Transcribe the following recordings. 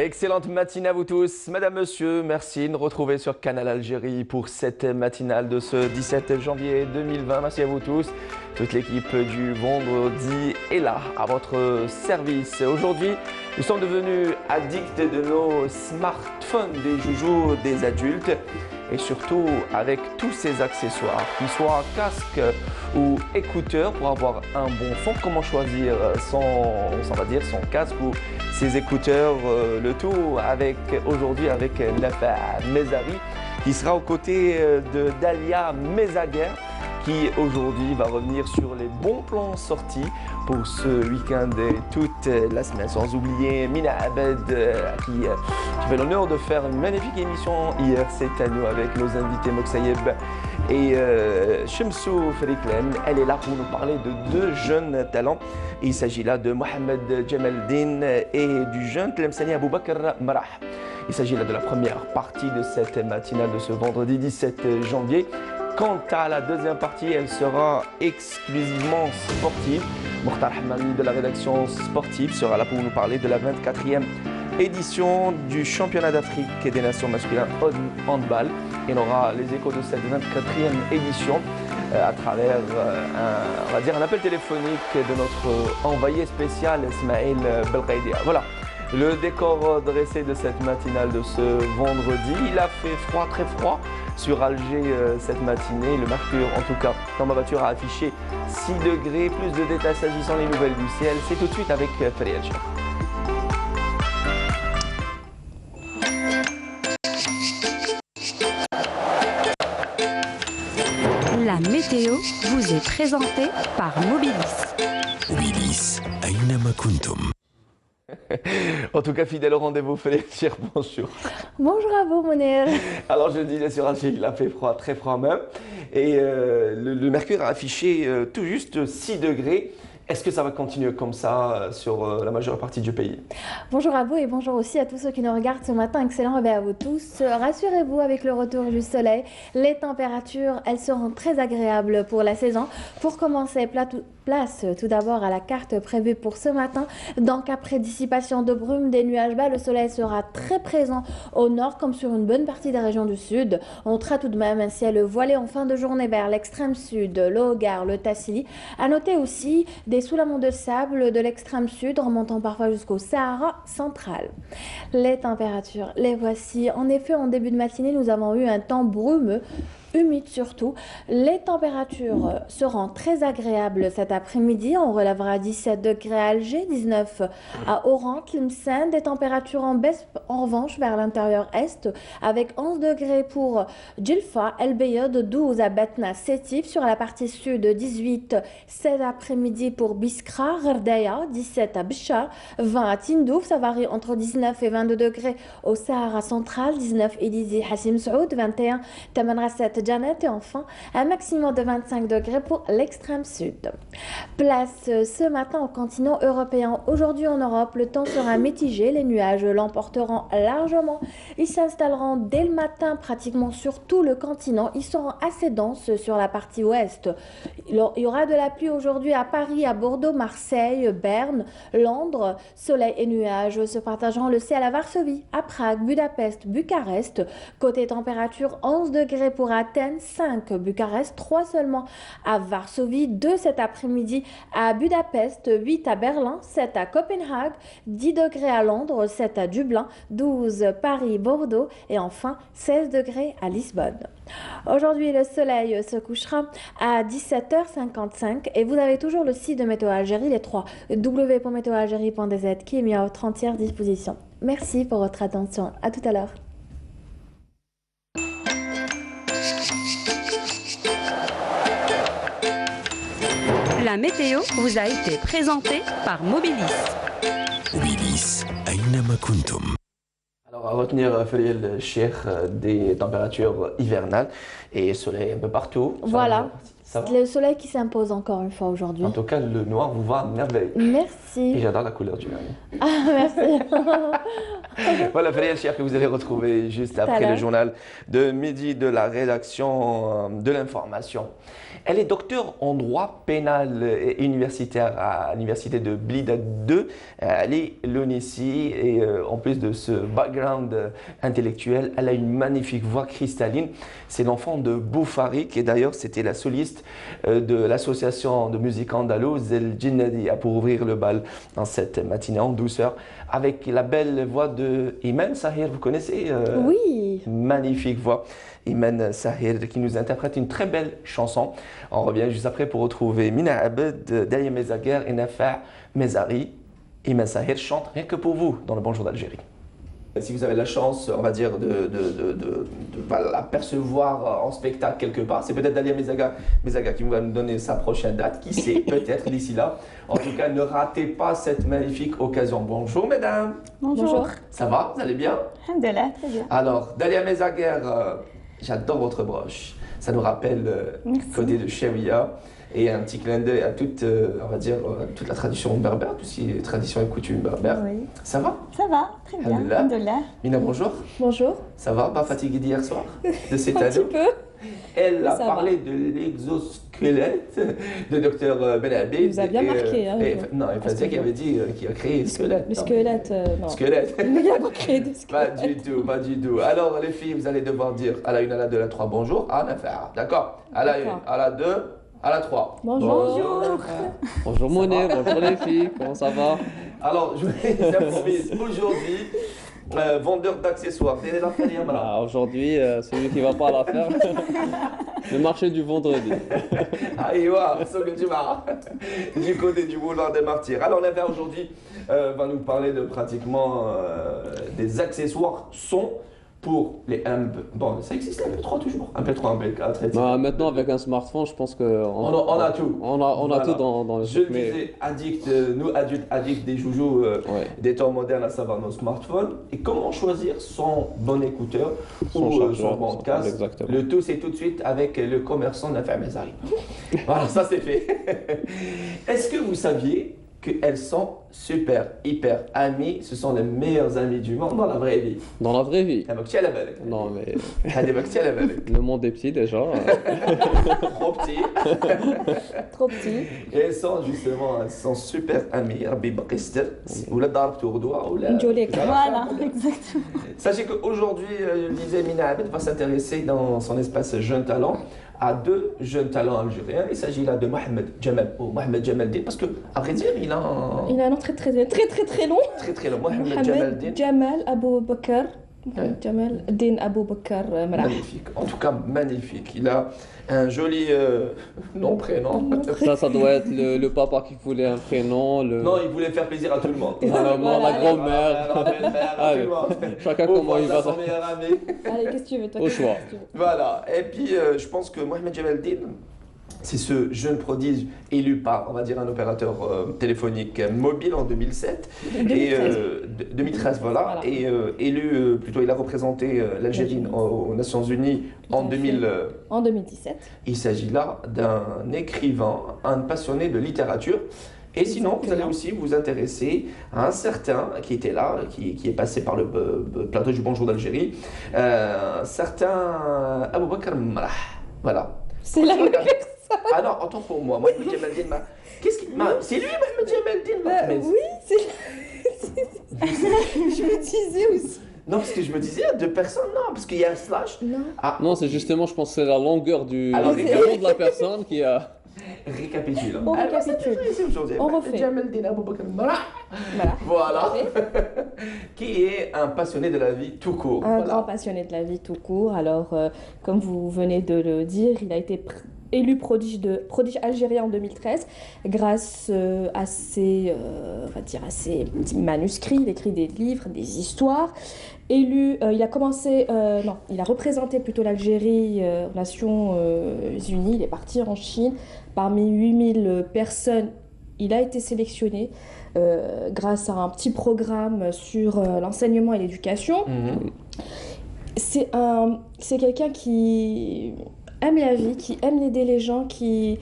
Excellente matinée à vous tous. Madame, monsieur, merci de nous retrouver sur Canal Algérie pour cette matinale de ce 17 janvier 2020. Merci à vous tous. Toute l'équipe du vendredi est là, à votre service. Aujourd'hui, nous sommes devenus addicts de nos smartphones, des joujoux des adultes et surtout avec tous ces accessoires, qu'ils soient casque ou écouteurs pour avoir un bon son. Comment choisir son casque ou ses écouteurs, le tout aujourd'hui avec Nafa Mezari qui sera aux côtés de Dalia Mezaguer qui aujourd'hui va revenir sur les bons plans sortis pour ce week-end et toute la semaine. Sans oublier Mina Abed qui fait l'honneur de faire une magnifique émission hier. C'est à nous avec nos invités Moksayeb et Shemsou Feriklen. Elle est là pour nous parler de deux jeunes talents. Il s'agit là de Mohamed Jamaldin et du jeune Tlemceni Aboubakr Marah. Il s'agit là de la première partie de cette matinale de ce vendredi 17 janvier. Quant à la deuxième partie, elle sera exclusivement sportive. Mokhtar Hamami de la rédaction sportive sera là pour nous parler de la 24e édition du championnat d'Afrique des nations masculins handball. Et on aura les échos de cette 24e édition à travers un appel téléphonique de notre envoyé spécial Ismaël Belghaidia. Voilà. Le décor dressé de cette matinale de ce vendredi. Il a fait froid, très froid sur Alger cette matinée. Le mercure, en tout cas, dans ma voiture, a affiché 6 degrés. Plus de détails s'agissant des nouvelles du ciel. C'est tout de suite avec Fariel Cheikh. La météo vous est présentée par Mobilis. Mobilis, Aynama Kuntum. En tout cas, fidèle au rendez-vous, Frédéric, bonjour. Bonjour à vous, Mounir. Alors, je disais sur Alger, il a fait froid, très froid même. Et le mercure a affiché tout juste 6 degrés. Est-ce que ça va continuer comme ça sur la majeure partie du pays? Bonjour à vous et bonjour aussi à tous ceux qui nous regardent ce matin. Excellent réveil à vous tous. Rassurez-vous, avec le retour du soleil, les températures, elles seront très agréables pour la saison. Pour commencer, place tout d'abord à la carte prévue pour ce matin. Donc, après dissipation de brume, des nuages bas, le soleil sera très présent au nord comme sur une bonne partie des régions du sud. On notera tout de même un ciel voilé en fin de journée vers l'extrême sud, le Hogar, le Tassili. À noter aussi des soulaments de sable de l'extrême sud remontant parfois jusqu'au Sahara central. Les températures, les voici. En effet, en début de matinée, nous avons eu un temps brumeux, humide surtout. Les températures seront très agréables cet après-midi. On relèvera 17 degrés à Alger, 19 à Oran, Tlemcen. Des températures en baisse en revanche vers l'intérieur est avec 11 degrés pour Djelfa, El Beyod, 12 à Batna, Sétif. Sur la partie sud, 18 cet après-midi pour Biskra, Gherdaya, 17 à Bichar, 20 à Tindouf. Ça varie entre 19 et 22 degrés au Sahara central, 19 Elizi, Hassim Saoud, 21 Tamanrasset, Janet et enfin un maximum de 25 degrés pour l'extrême sud. Place ce matin au continent européen. Aujourd'hui en Europe, le temps sera mitigé. Les nuages l'emporteront largement. Ils s'installeront dès le matin pratiquement sur tout le continent. Ils seront assez denses sur la partie ouest. Il y aura de la pluie aujourd'hui à Paris, à Bordeaux, Marseille, Berne, Londres. Soleil et nuages se partageront le ciel à Varsovie, à Prague, Budapest, Bucarest. Côté température, 11 degrés pour Athènes, 5 Bucarest, 3 seulement à Varsovie, 2 cet après-midi à Budapest, 8 à Berlin, 7 à Copenhague, 10 degrés à Londres, 7 à Dublin, 12 Paris, Bordeaux et enfin 16 degrés à Lisbonne. Aujourd'hui, le soleil se couchera à 17h55 et vous avez toujours le site de Météo Algérie, les 3 w.meteoalgerie.dz qui est mis à votre entière disposition. Merci pour votre attention. À tout à l'heure. La météo vous a été présentée par Mobilis. Mobilis, Aynama Kuntum. Alors, à retenir, Fariel Cheikh, des températures hivernales et soleil un peu partout. Voilà. Ça va? C'est le soleil qui s'impose encore une fois aujourd'hui. En tout cas, le noir vous va à merveille. Et Merci. j'adore la couleur du vernis. Ah, merci. Voilà, Frédéric Cher, que vous allez retrouver juste à après le l'heure. journal de midi de la rédaction de l'information. Elle est docteure en droit pénal et universitaire à l'université de Blida 2. Elle est l'ONICI et en plus de ce background intellectuel, elle a une magnifique voix cristalline. C'est l'enfant de Boufarik et d'ailleurs c'était la soliste de l'association de musique andalouse El Jinnadia pour ouvrir le bal dans cette matinée en douceur avec la belle voix de Iman Sahir. Vous connaissez Oui. Magnifique voix. Iman Sahir qui nous interprète une très belle chanson. On revient juste après pour retrouver Mina Abed, Dalia Mezaguer et Nafa Mezari. Iman Sahir chante rien que pour vous dans le Bonjour d'Algérie. Si vous avez la chance, on va dire, de l'apercevoir en spectacle quelque part, c'est peut-être Dalia Mezaga qui va nous donner sa prochaine date, qui sait, peut-être d'ici là. En tout cas, ne ratez pas cette magnifique occasion. Bonjour mesdames. Bonjour. Ça va? Vous allez bien? Alhamdulillah, très bien. Alors, Dalia Mezaguer, j'adore votre broche. Ça nous rappelle le côté de Chewiya et un petit clin d'œil à toute, on va dire, toute la tradition berbère, tout ce qui est tradition et coutume berbère. Oui. Ça va? Ça va, très bien. Alhamdulillah. Alhamdulillah. Mina, bonjour. Bonjour. Ça va? Pas fatiguée d'hier soir? De cette Un petit année? peu. Elle a Ça parlé de l'exosquelette de Dr Benabé. Il vous a bien marqué, hein, Non, il fallait dire qu'il avait dit qu'il a créé le squelette. Le Non. squelette, non. Squelette. Il n'a pas créé de Pas squelette. du tout, pas du tout. Alors les filles, vous allez devoir dire à la 1, à la 2, à la 3, bonjour, à Nafar. D'accord? À la 1, D'accord. à la 2, à la 3. Bonjour. Bonjour Monet, bonjour les filles, comment ça va? Alors, je vous improvise aujourd'hui, vendeur d'accessoires. Dès la première main. Ah, aujourd'hui, celui qui va pas à l'affaire, le marché du vendredi. Aïwa, du côté du boulevard des Martyrs. Alors, Nafar aujourd'hui va nous parler de pratiquement des accessoires son pour les MP. Bon, ça existe MP3 toujours. MP3, MP4, etc. Bah, maintenant, avec un smartphone, je pense qu'on On a tout. On a Voilà. tout dans le Je le truc, mais- disais, addict, nous adultes addicts des joujoux Ouais. des temps modernes, à savoir nos smartphones. Et comment choisir son bon écouteur Son ou chargeur, son bon casque. exactement. Le tout, c'est tout de suite avec le commerçant de la ferme Mezari. Voilà, ça c'est fait. Est-ce que vous saviez qu'elles sont super, hyper amies? Ce sont les meilleures amies du monde dans la vraie vie. Dans la vraie vie. هذا على بالك. Non, mais هذا على بالك. le monde est petit déjà. Trop petit. Trop petit. Et elles sont super amies. ربي يبقي يستر. ولا ضربتو غدوه ولا. Njolek. Voilà, exactement. Sachez qu'aujourd'hui, je disais, Mina Abed va s'intéresser dans son espace Jeunes Talents à deux jeunes talents algériens. Il s'agit là de Mohamed Jamal ou Mohamed Jamaldin, parce que, à vrai dire, il a un Il a un nom très long. très long. Mohamed Jamaldin. Mohamed Jamal Abou Bakr. Ouais. Jamal Din Abou Bakr Mrah. Magnifique, en tout cas magnifique. Il a un joli nom, prénom. Ça doit être le papa qui voulait un prénom, Non, il voulait faire plaisir à tout le monde. la maman, la grand-mère. La belle-mère, à tout le monde. Chacun Au comment il voisin, va. son meilleur ami. Allez, qu'est-ce que tu veux, toi? Au choix. Qu'est-ce que tu veux? Voilà, et puis je pense que Mohamed Jamaldin, c'est ce jeune prodige élu par, on va dire, un opérateur téléphonique mobile en 2007. 2013. 2013, voilà. Voilà. Et élu, plutôt, il a représenté l'Algérie aux Nations Unies en Tout à fait. 2000. En 2017. Il s'agit là d'un écrivain, un passionné de littérature. Et sinon, vous allez aussi vous intéresser à un certain qui était là, qui est passé par le plateau du Bonjour d'Algérie, un certain Aboubakar Mrah. Voilà. C'est la même. Ah non, autant pour moi, Mohamed Jamaldin. Qu'est-ce qui. C'est lui, Mohamed Jamaldin. Mais- Oui, c'est. Je me disais aussi. Non, parce que je me disais, deux personnes, non, parce qu'il y a un slash. Non. Ah, Non, c'est justement, je pense que c'est la longueur du Alors, du nom de la personne qui a. récapitule. On Alors, c'est récapitule. toujours ici aujourd'hui. On Mohamed refait. Jamaldin Aboubakar Mrah. Voilà. Voilà. Qui est un passionné de la vie tout court. Un Voilà. grand passionné de la vie tout court. Alors, comme vous venez de le dire, il a été élu prodige algérien en 2013 grâce à ses, on va dire, à ses petits manuscrits. Il écrit des livres, des histoires. Élu, il a commencé, non, il a représenté plutôt l'Algérie aux Nations Unies. Il est parti en Chine. Parmi 8000 personnes, il a été sélectionné grâce à un petit programme sur l'enseignement et l'éducation. Mhm. C'est quelqu'un qui aime la vie, qui aime aider les gens, qui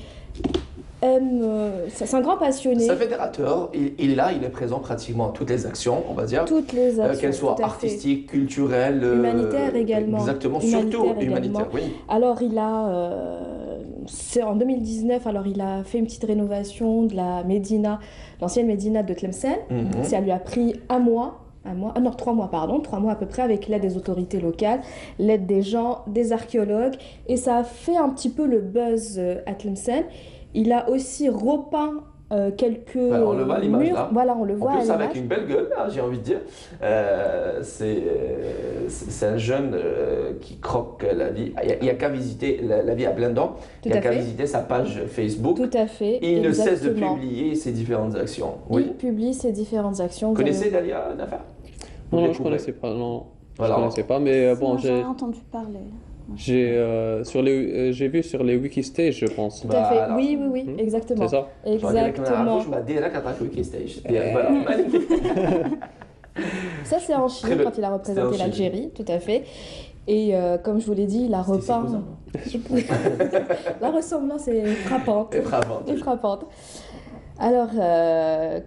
aime... c'est un grand passionné. C'est un fédérateur, il est là, il est présent pratiquement à toutes les actions, on va dire. Toutes les actions, qu'elles soient tout à fait. artistiques, culturelles, Humanitaires également. Exactement, Humanitaires surtout également. humanitaires, oui. Alors il a, c'est en 2019, alors il a fait une petite rénovation de la Médina, l'ancienne Médina de Tlemcen. Mhm. Ça lui a pris 3 mois, pardon, 3 mois à peu près avec l'aide des autorités locales, l'aide des gens, des archéologues, et ça a fait un petit peu le buzz à Tlemcen. Il a aussi repeint quelques Voilà, on le voit à l'image murs. là. Voilà, on le voit En plus à avec l'image. une belle gueule, là, j'ai envie de dire. C'est un jeune qui croque la vie. Il n'y a qu'à visiter la vie à plein dents. Tout Il n'y a à qu'à fait. visiter sa page Facebook. Tout à fait. Et il ne cesse de exactement. publier ses différentes actions. Il Oui. publie ses différentes actions. Vous connaissez Dalia Nafa? Vous Non, je découvrez. connaissais pas. Non, Voilà. je connaissais pas. Mais bon, Moi, j'en ai entendu parler. j'ai vu sur les Wikistage, je pense. Tout à fait. Voilà. Oui, oui, oui, exactement. C'est ça. Exactement. Je m'ai dit là quand tu Wikistage. Voilà, magnifique. Ça, c'est en Chine, Très bien. quand il a C'était en représenté Chine. l'Algérie, tout à fait. Et comme je vous l'ai dit, il a C'était ses repeint. cousins. La ressemblance est frappante. Et frappante. Est frappante. Alors,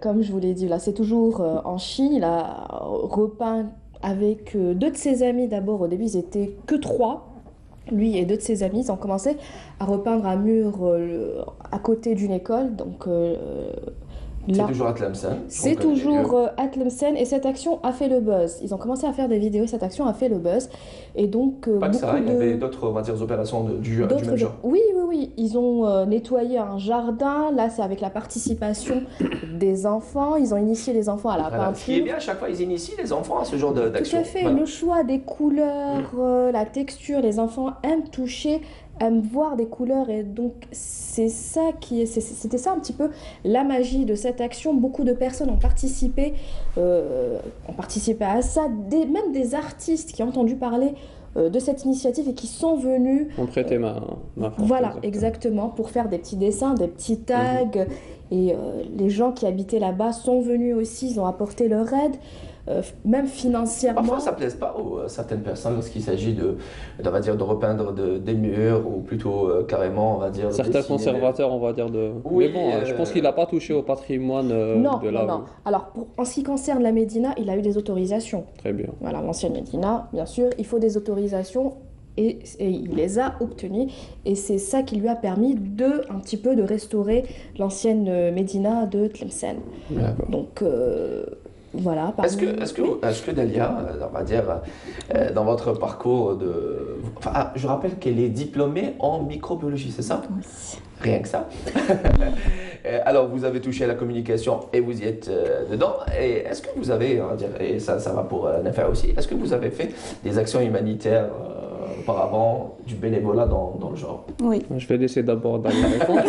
comme je vous l'ai dit, là, c'est toujours en Chine. Il a repeint avec 2 de ses amis. D'abord, au début, ils étaient que 3. Lui et 2 de ses amis, ils ont commencé à repeindre un mur à côté d'une école. Donc, C'est là, toujours à Tlemcen. c'est On connaît les toujours lieux. à Tlemcen et cette action a fait le buzz. Ils ont commencé à faire des vidéos, cette action a fait le buzz. Et donc, Pas que beaucoup ça, il y de... avait d'autres, on va dire, opérations du D'autres même genre. Oui, oui, oui. Ils ont nettoyé un jardin. Là, c'est avec la participation des enfants. Ils ont initié les enfants à la Voilà. Ce qui est peinture. bien, à chaque fois, ils initient les enfants à ce genre Tout d'action. à fait. Voilà. Le choix des couleurs, la texture, les enfants aiment toucher, aiment voir des couleurs. Et donc, c'était ça un petit peu la magie de cette action. Beaucoup de personnes ont participé à ça. Même des artistes qui ont entendu parler de cette initiative et qui sont venus On prêtait ma force. voilà, exactement, pour faire des petits dessins, des petits tags. Et les gens qui habitaient là-bas sont venus aussi, ils ont apporté leur aide, même financièrement. Parfois, ça ne plaise pas aux certaines personnes lorsqu'il s'agit on va dire, de repeindre des murs ou plutôt carrément, on va dire. Certains dessiner. conservateurs, on va dire de. Oui, mais bon, je pense qu'il n'a pas touché au patrimoine Non, de la. non. Alors, en ce qui concerne la Médina, il a eu des autorisations. Très bien. Voilà, l'ancienne Médina, bien sûr, il faut des autorisations et il les a obtenues. Et c'est ça qui lui a permis un petit peu de restaurer l'ancienne Médina de Tlemcen. D'accord. Donc, voilà. Est-ce que Dalia, on va dire, dans votre parcours je rappelle qu'elle est diplômée en microbiologie, c'est ça? Oui. Rien que ça. Alors, vous avez touché à la communication et vous y êtes dedans. Et est-ce que vous avez, on va dire, et ça va pour Nafa aussi, est-ce que vous avez fait des actions humanitaires auparavant, du bénévolat dans le genre? Oui. Je vais laisser d'abord Dalia répondre.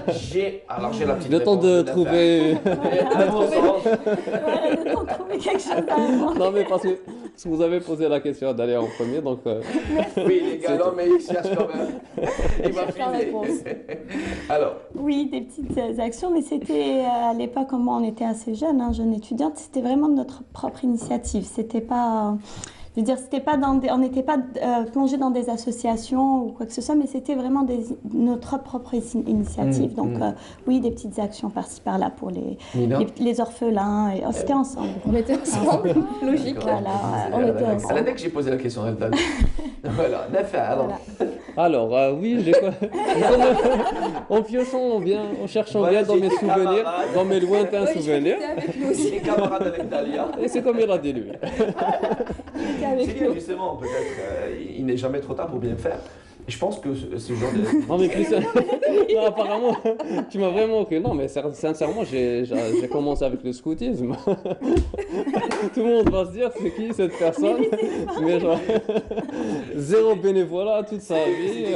J'ai la petite Le temps réponse de Nafa. trouver. Et à mon sens, Voilà, le temps de trouver quelque chose avant. Non, mais parce que vous avez posé la question à Dalia en premier, donc. oui, les gars, non, mais il cherche quand même. Il va cherche la réponse. filer. Alors, Oui, des petites actions, mais c'était à l'époque, quand on était assez jeune, jeune étudiante, c'était vraiment notre propre initiative. C'était pas, je veux dire, on n'était pas plongé dans des associations ou quoi que ce soit, mais c'était vraiment notre propre initiative. Donc, oui, des petites actions par-ci par-là pour Nina? les orphelins. Et, c'était ensemble. On était ensemble, logique. Voilà, on était À ensemble. la dès que j'ai posé la question, elle donne. Voilà, Nafa, alors. Voilà. Alors, oui, en piochant bien, en cherchant Voilà, bien dans j'ai mes des souvenirs, camarades. dans mes lointains Oui, souvenirs. j'étais avec nous J'ai aussi. des camarades avec Dalia. Et c'est comme il a dit lui. J'étais avec C'est bien, nous. justement, peut-être, il n'est jamais trop tard pour bien faire. Et je pense que ce genre de. Non mais Christian, non, apparemment, tu m'as vraiment que non mais sincèrement j'ai commencé avec le scoutisme. Tout le monde va se dire c'est qui cette personne, mais genre zéro bénévolat toute sa vie.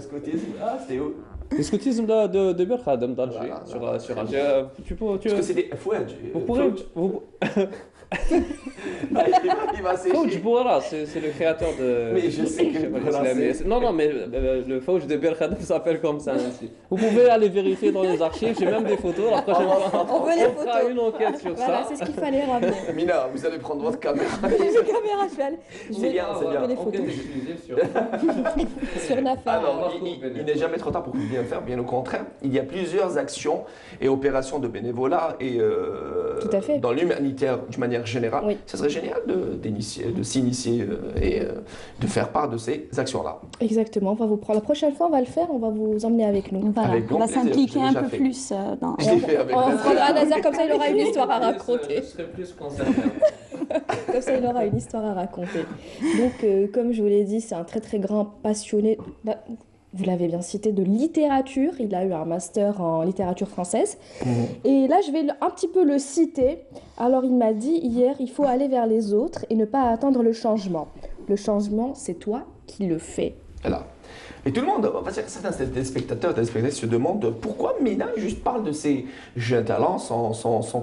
Scoutisme. Ah, c'était où? Le scoutisme de Bir Khadem d'Alger, Voilà, sur Alger. Parce que c'est des fouages. Vous pourrez. Il va sécher. Fauj Bouara, c'est le créateur de. Mais je sais que voilà, Non, mais le Fauj de Bir Khadem s'appelle comme ça aussi. Vous pouvez aller vérifier dans les archives, j'ai même des photos. La prochaine fois, On veut les fera photos. une enquête sur Voilà, ça. c'est ce qu'il fallait ramener. Mina, vous allez prendre votre caméra. J'ai une caméra, je C'est vais bien, c'est bien. les Enquête photos exclusive sur. sur une affaire. Alors, il n'est jamais trop tard pour bien faire, bien au contraire. Il y a plusieurs actions et opérations de bénévolat et Tout à fait. dans l'humanitaire d'une manière générale. Oui. Ça serait génial de s'initier et de faire part de ces actions-là. Exactement, on va vous prendre. La prochaine fois, on va le faire, on va vous emmener avec nous. Voilà, Avec on grand va plaisir, s'impliquer j'ai un déjà peu fait. plus dans. Je l'ai fait avec On Nazar. prendra Nazar, comme ça il aura une histoire à Je raconter. serais plus concerné. Comme ça il aura une histoire à raconter. Donc, comme je vous l'ai dit, c'est un très très grand passionné. Vous l'avez bien cité, de littérature. Il a eu un master en littérature française. Et là, je vais un petit peu le citer. Alors, il m'a dit hier, il faut aller vers les autres et ne pas attendre le changement. Le changement, c'est toi qui le fais. Voilà. Et tout le monde, on va dire, certains téléspectateurs se demandent pourquoi Mina juste parle de ces jeunes talents sans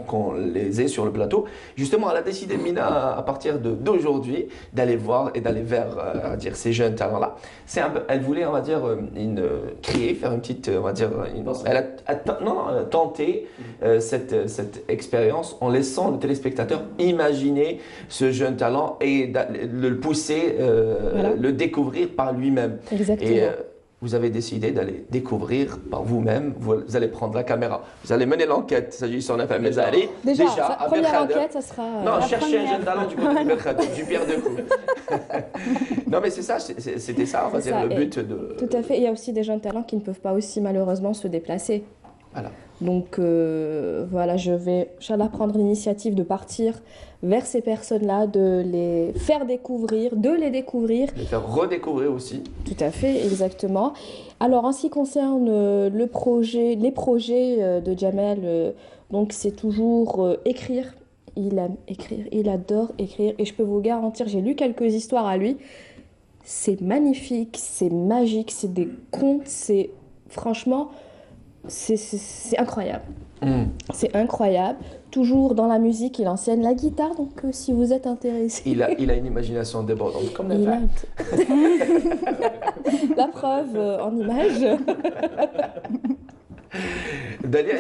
qu'on les ait sur le plateau. Justement, elle a décidé, Mina, à partir d'aujourd'hui, d'aller voir et d'aller vers on va dire, ces jeunes talents-là. Elle voulait, on va dire, faire une petite, on va dire, elle a tenté cette expérience en laissant le téléspectateur imaginer ce jeune talent et le pousser, le découvrir par lui-même. Exactement. Et vous avez décidé d'aller découvrir par vous-même, vous allez prendre la caméra, vous allez mener l'enquête s'agissant d'un fameux Ali. Déjà, à première Berkhader. enquête, ça sera... Non, la cherchez un première. jeune talent du côté de Berkhader, du Pierre de Coup. Non, mais c'est ça, c'était ça, on va C'est dire, ça, le et but de. Tout à fait. Il y a aussi des jeunes talents qui ne peuvent pas aussi malheureusement se déplacer. Voilà. Donc voilà, je vais prendre l'initiative de partir vers ces personnes-là, de les faire découvrir, de les découvrir. Les faire redécouvrir aussi. Tout à fait, exactement. Alors en ce qui concerne les projets de Jamel, donc c'est toujours écrire. Il aime écrire, il adore écrire et je peux vous garantir, j'ai lu quelques histoires à lui. C'est magnifique, c'est magique, c'est des contes, c'est franchement... C'est incroyable. C'est incroyable. Toujours dans la musique, il enseigne la guitare, donc si vous êtes intéressé. Il a une imagination débordante, comme Il la a... La preuve en image. Dalia,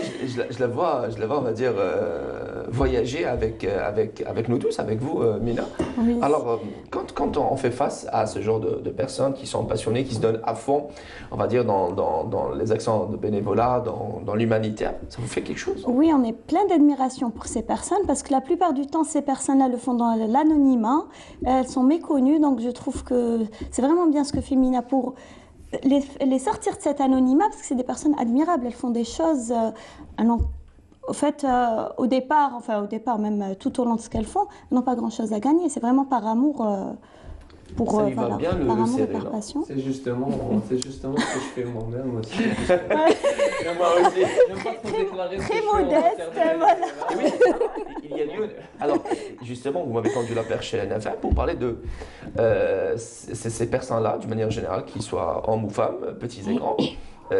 je la vois, on va dire, voyager avec nous tous, avec vous, Mina. Oui. Alors, quand on fait face à ce genre de personnes qui sont passionnées, qui se donnent à fond, on va dire, dans les actions de bénévolat, dans l'humanitaire, ça vous fait quelque chose? Oui, on est plein d'admiration pour ces personnes parce que la plupart du temps, ces personnes-là le font dans l'anonymat. Elles sont méconnues, donc je trouve que c'est vraiment bien ce que fait Mina pour les sortir de cet anonymat parce que c'est des personnes admirables. Elles font des choses. Au fait, au départ, même tout au long de ce qu'elles font, elles n'ont pas grand-chose à gagner. C'est vraiment par amour. Ça lui va bien, le par amour et serré, par là. passion. C'est justement ce que je fais moi-même aussi. Moi aussi. J'aime pas trop déclarer ce que Très je fais en modeste, matière de- voilà. Et oui, il y a lieu. Alors, justement, vous m'avez tendu la perche chez NFR pour parler de ces personnes-là, d'une manière générale, qu'ils soient hommes ou femmes, petits et grands.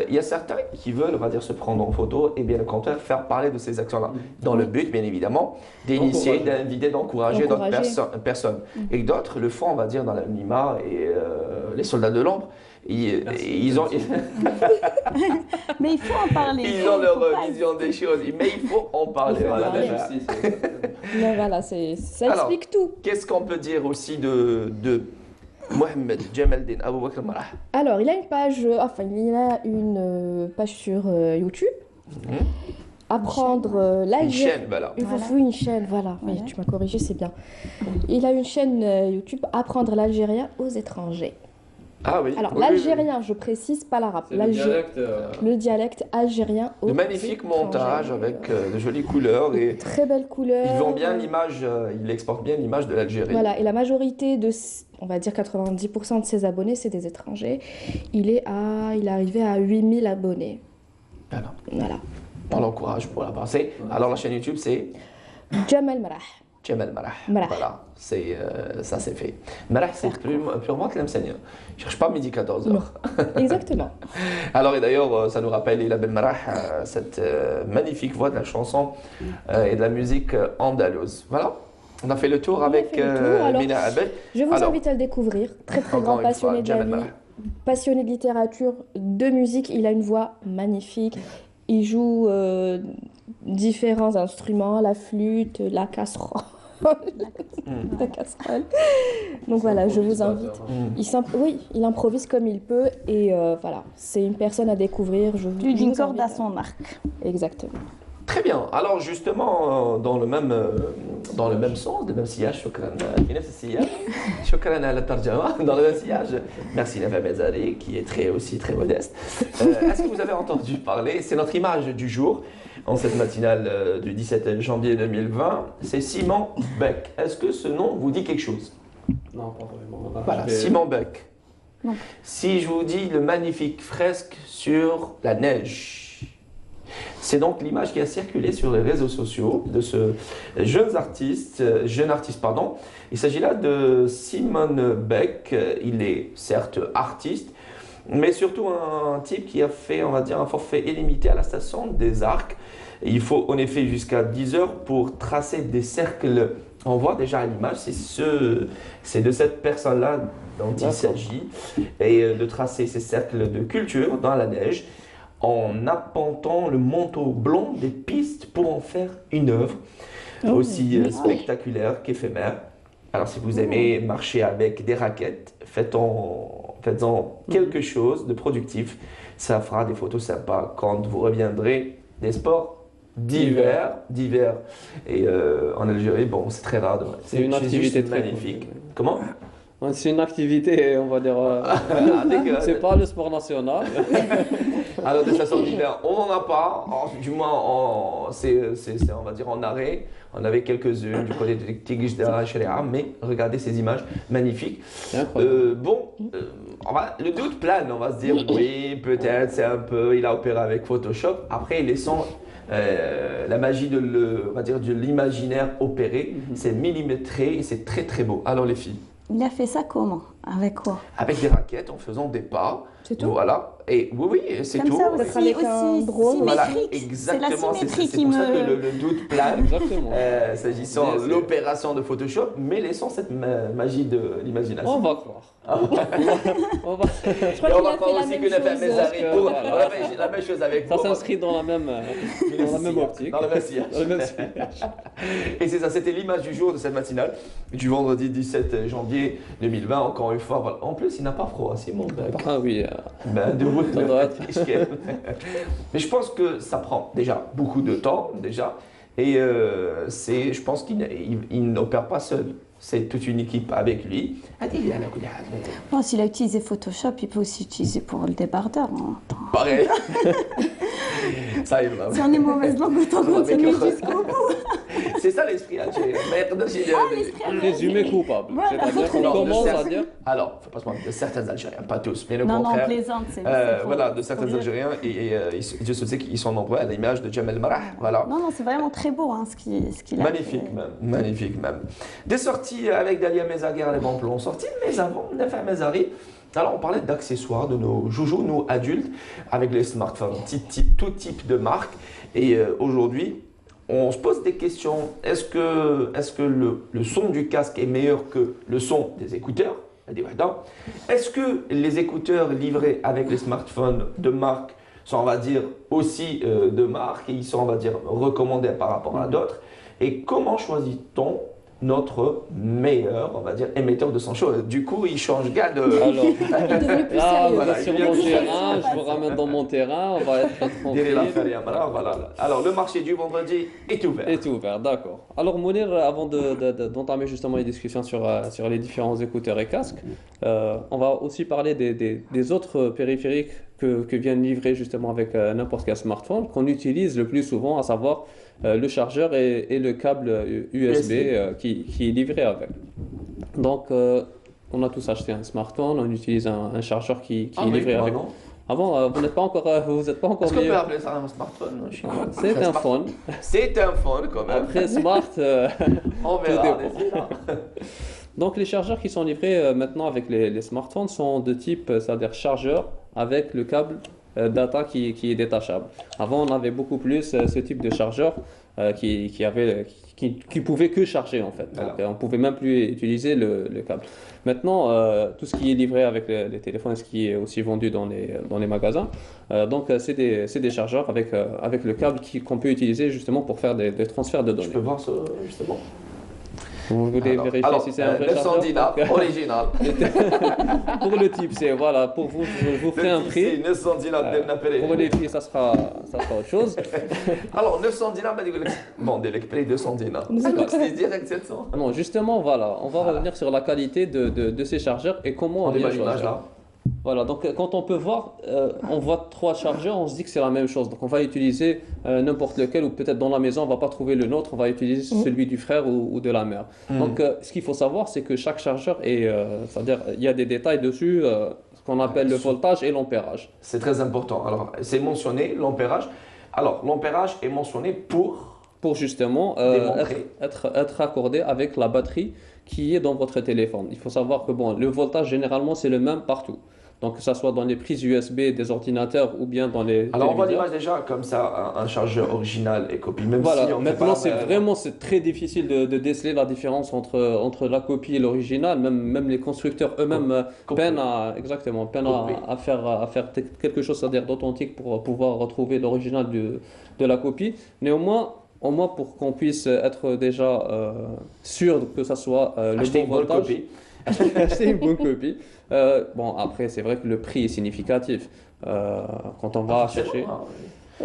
Il y a certains qui veulent, on va dire, se prendre en photo et bien au contraire faire parler de ces actions-là, dans le but, bien évidemment, d'initier, d'inviter, d'encourager d'autres personnes. Et d'autres le font, on va dire, dans l'anonymat et les soldats de l'ombre. Ils ont, Mais il faut en parler. ils ont leur vision des choses, mais il faut en parler. Il faut en Voilà, parler. déjà. Mais voilà, ça Alors, explique tout. Qu'est-ce qu'on peut dire aussi de Mohamed Jamaldin Abou Bakr Marah? Alors, il a une page sur YouTube. Apprendre Une l'Algérie. chaîne, voilà. Il vous faut une chaîne, voilà. Oui, tu m'as corrigé, c'est bien. Il a une chaîne YouTube Apprendre l'algérien aux étrangers. Ah oui. Alors, Oui, l'algérien, je précise, pas l'arabe. C'est le dialecte. Le dialecte algérien aux De magnifiques étrangers. montages avec de jolies couleurs et Très belles couleurs. ils vendent bien l'image, ils exportent bien l'image de l'Algérie. Voilà, et la majorité on va dire 90% de ses abonnés, c'est des étrangers. Il est arrivé à 8000 abonnés. Voilà. Voilà. On l'encourage pour la passer. Alors la chaîne YouTube c'est Jamel Marah. Jamal Marah. Marah. Voilà, ça c'est fait. Marah, c'est purement Tlemcenien. Je cherche pas midi 14h. Non. Exactement. Alors, et d'ailleurs, ça nous rappelle Ila Ben Marah, cette magnifique voix de la chanson et de la musique andalouse. Voilà, on a fait le tour avec Alors, Mina Abed. Je vous Alors, invite à le découvrir. Très très encore grand une passionné fois, de la Jamal vie, Marah. passionné de littérature, de musique. Il a une voix magnifique. Il joue différents instruments, la flûte, la casserole. La casserole. Donc voilà, je vous invite. Oui, il improvise comme il peut et voilà, c'est une personne à découvrir. Plus je d'une vous corde invite à son arc. Exactement. Très bien. Alors justement, dans le même sens, le même sillage, shukran à la tarjama, dans le même sillage, merci Nafa Mezari, qui est aussi très modeste. Est-ce que vous avez entendu parler, c'est notre image du jour, en cette matinale du 17 janvier 2020, c'est Simon Beck. Est-ce que ce nom vous dit quelque chose? Non, pas vraiment. Voilà, Simon Beck. Non. Si je vous dis le magnifique fresque sur la neige, c'est donc l'image qui a circulé sur les réseaux sociaux de ce jeune artiste. Il s'agit là de Simon Beck. Il est certes artiste, mais surtout un type qui a fait, on va dire, un forfait illimité à la station des Arcs. Il faut en effet jusqu'à 10 heures pour tracer des cercles. On voit déjà à l'image, c'est de cette personne-là dont il s'agit, et de tracer ces cercles de culture dans la neige, en appontant le manteau blanc des pistes pour en faire une œuvre aussi spectaculaire qu'éphémère. Alors si vous aimez marcher avec des raquettes, faites-en quelque chose de productif. Ça fera des photos sympas quand vous reviendrez des sports d'hiver. Et en Algérie, bon, c'est très rare. C'est une activité très magnifique. cool. Comment? C'est une activité, on va dire. C'est pas le sport national. Alors, des stations d'hiver, on n'en a pas. Du moins, on va dire en arrêt. On avait quelques-unes du côté de Tigijda, Sharia, mais regardez ces images magnifiques. C'est incroyable. Le doute plane, on va se dire, oui, peut-être, il a opéré avec Photoshop. Après, laissons la magie de l'imaginaire opéré. C'est millimétré et c'est très très beau. Alors, les filles. Il a fait ça comment? Avec quoi? Avec des raquettes, en faisant des pas. C'est tout? Voilà. Et oui, c'est Comme tout. ça Peut-être aussi, avec un drone. Voilà, symétrique. exactement. C'est la symétrie C'est qui pour ça me... que le doute plane. Exactement. S'agissant de l'opération de Photoshop, mais laissons cette magie de l'imagination. On va croire. On va... Je crois Et on qu'il va a croire fait la aussi même que Nafa chose. Mezari, Voilà. on a fait la même chose avec Ça vous. s'inscrit dans la même optique. Dans le même sillage. Dans le même sillage. Et c'est ça, c'était l'image du jour de cette matinale, du vendredi 17 janvier 2020. Encore une fois, voilà. En plus, il n'a pas froid, Simon Beck. Ah oui. De Ça doit être. Mais je pense que ça prend déjà beaucoup de temps, déjà. Et je pense qu'il n'opère pas seul. C'est toute une équipe avec lui. Bon, s'il a utilisé Photoshop, il peut aussi utiliser pour le débardeur. Hein. Attends. Pareil. Ça y va. Si on est mauvaise langue, autant continuer jusqu'au bout. C'est ça l'esprit algérien. Résumé coupable. Voilà. C'est-à-dire qu'on commence à dire. Alors, faut pas se mentir, de certains Algériens, pas tous, mais le Non, contraire. plaisante, c'est Voilà, de certains Algériens, et Dieu se sait qu'ils sont nombreux à l'image de Jamal Marah. Voilà. Non, c'est vraiment très beau hein, ce qu'il a Magnifique fait. même, magnifique même. Des sorties avec Dalia Mezaguer, les bons plans sortis, mais avant, Nafa Mezari. Alors, on parlait d'accessoires de nos joujoux, nous adultes, avec les smartphones, tout type de marques. Et aujourd'hui, on se pose des questions. Est-ce que le son du casque est meilleur que le son des écouteurs? Est-ce que les écouteurs livrés avec les smartphones de marque sont, on va dire, aussi de marque et ils sont, on va dire, recommandés par rapport à d'autres? Et comment choisit-on notre meilleur, on va dire, émetteur de son show? Du coup, il change gars de... Alors, Il est devenu plus là, sérieux. voilà, sur il est mon plus terrain, je vous ramène dans mon terrain, on va être Direz la tranquille. feria, voilà. Alors, le marché du vendredi est ouvert. Et tout ouvert, d'accord. Alors Mounir, avant d'entamer justement les discussions sur les différents écouteurs et casques, on va aussi parler des autres périphériques que viennent livrer justement avec n'importe quel smartphone, qu'on utilise le plus souvent, à savoir le chargeur et le câble USB qui est livré avec. Donc on a tous acheté un smartphone, on utilise un chargeur qui est livré avec. Non. Avant, vous n'êtes pas encore, vous êtes pas encore Est-ce qu'on peut meilleur. appeler ça un smartphone chinois? C'est un phone. C'est un phone quand même. Après smart, On tout verra. dépend. d'ici là. Donc les chargeurs qui sont livrés maintenant avec les smartphones sont de type, c'est-à-dire chargeur avec le câble data qui est détachable. Avant, on avait beaucoup plus ce type de chargeur qui pouvait que charger en fait. Donc, on pouvait même plus utiliser le câble. Maintenant, tout ce qui est livré avec les téléphones, ce qui est aussi vendu dans les magasins, donc c'est des chargeurs avec le câble qu'on peut utiliser justement pour faire des transferts de Je données. peux voir ça justement. Vous voulez vérifier si c'est un vrai 900 chargeur? dinars, original. Pour le type, c'est voilà, pour vous, je vous ferai un prix. C'est 900 dinars Pour les filles, ça sera autre chose. Alors 900 dinars, bon, dès que 200 dinars. C'est direct 700. Non, justement, voilà, on va revenir sur la qualité de ces chargeurs et comment On les imagine choisir. là. Voilà, donc quand on peut voir, on voit 3 chargeurs, on se dit que c'est la même chose. Donc on va utiliser n'importe lequel, ou peut-être dans la maison, on va pas trouver le nôtre, on va utiliser celui du frère ou de la mère. Donc ce qu'il faut savoir, c'est que chaque chargeur est, c'est-à-dire il y a des détails dessus, ce qu'on appelle le voltage et l'ampérage. C'est très important. Alors, c'est mentionné, l'ampérage. Alors, l'ampérage est mentionné Pour justement Démontrer. être accordé avec la batterie qui est dans votre téléphone. Il faut savoir que bon, le voltage généralement c'est le même partout. Donc que ça soit dans les prises USB des ordinateurs ou bien dans les Alors, on voit téléviseurs. l'image déjà comme ça, un chargeur original et copie. Même Voilà, si on maintenant fait pas, c'est très difficile de déceler la différence entre la copie et l'original. Même les constructeurs eux-mêmes Copie. peinent Copie. à faire quelque chose, c'est-à-dire d'authentique pour pouvoir retrouver l'original de la copie. Néanmoins, au moins pour qu'on puisse être déjà sûr que ça soit le acheter bon une bonne voltage. copie. Acheter une bonne copie. Bon, après, c'est vrai que le prix est significatif. Quand on va chercher.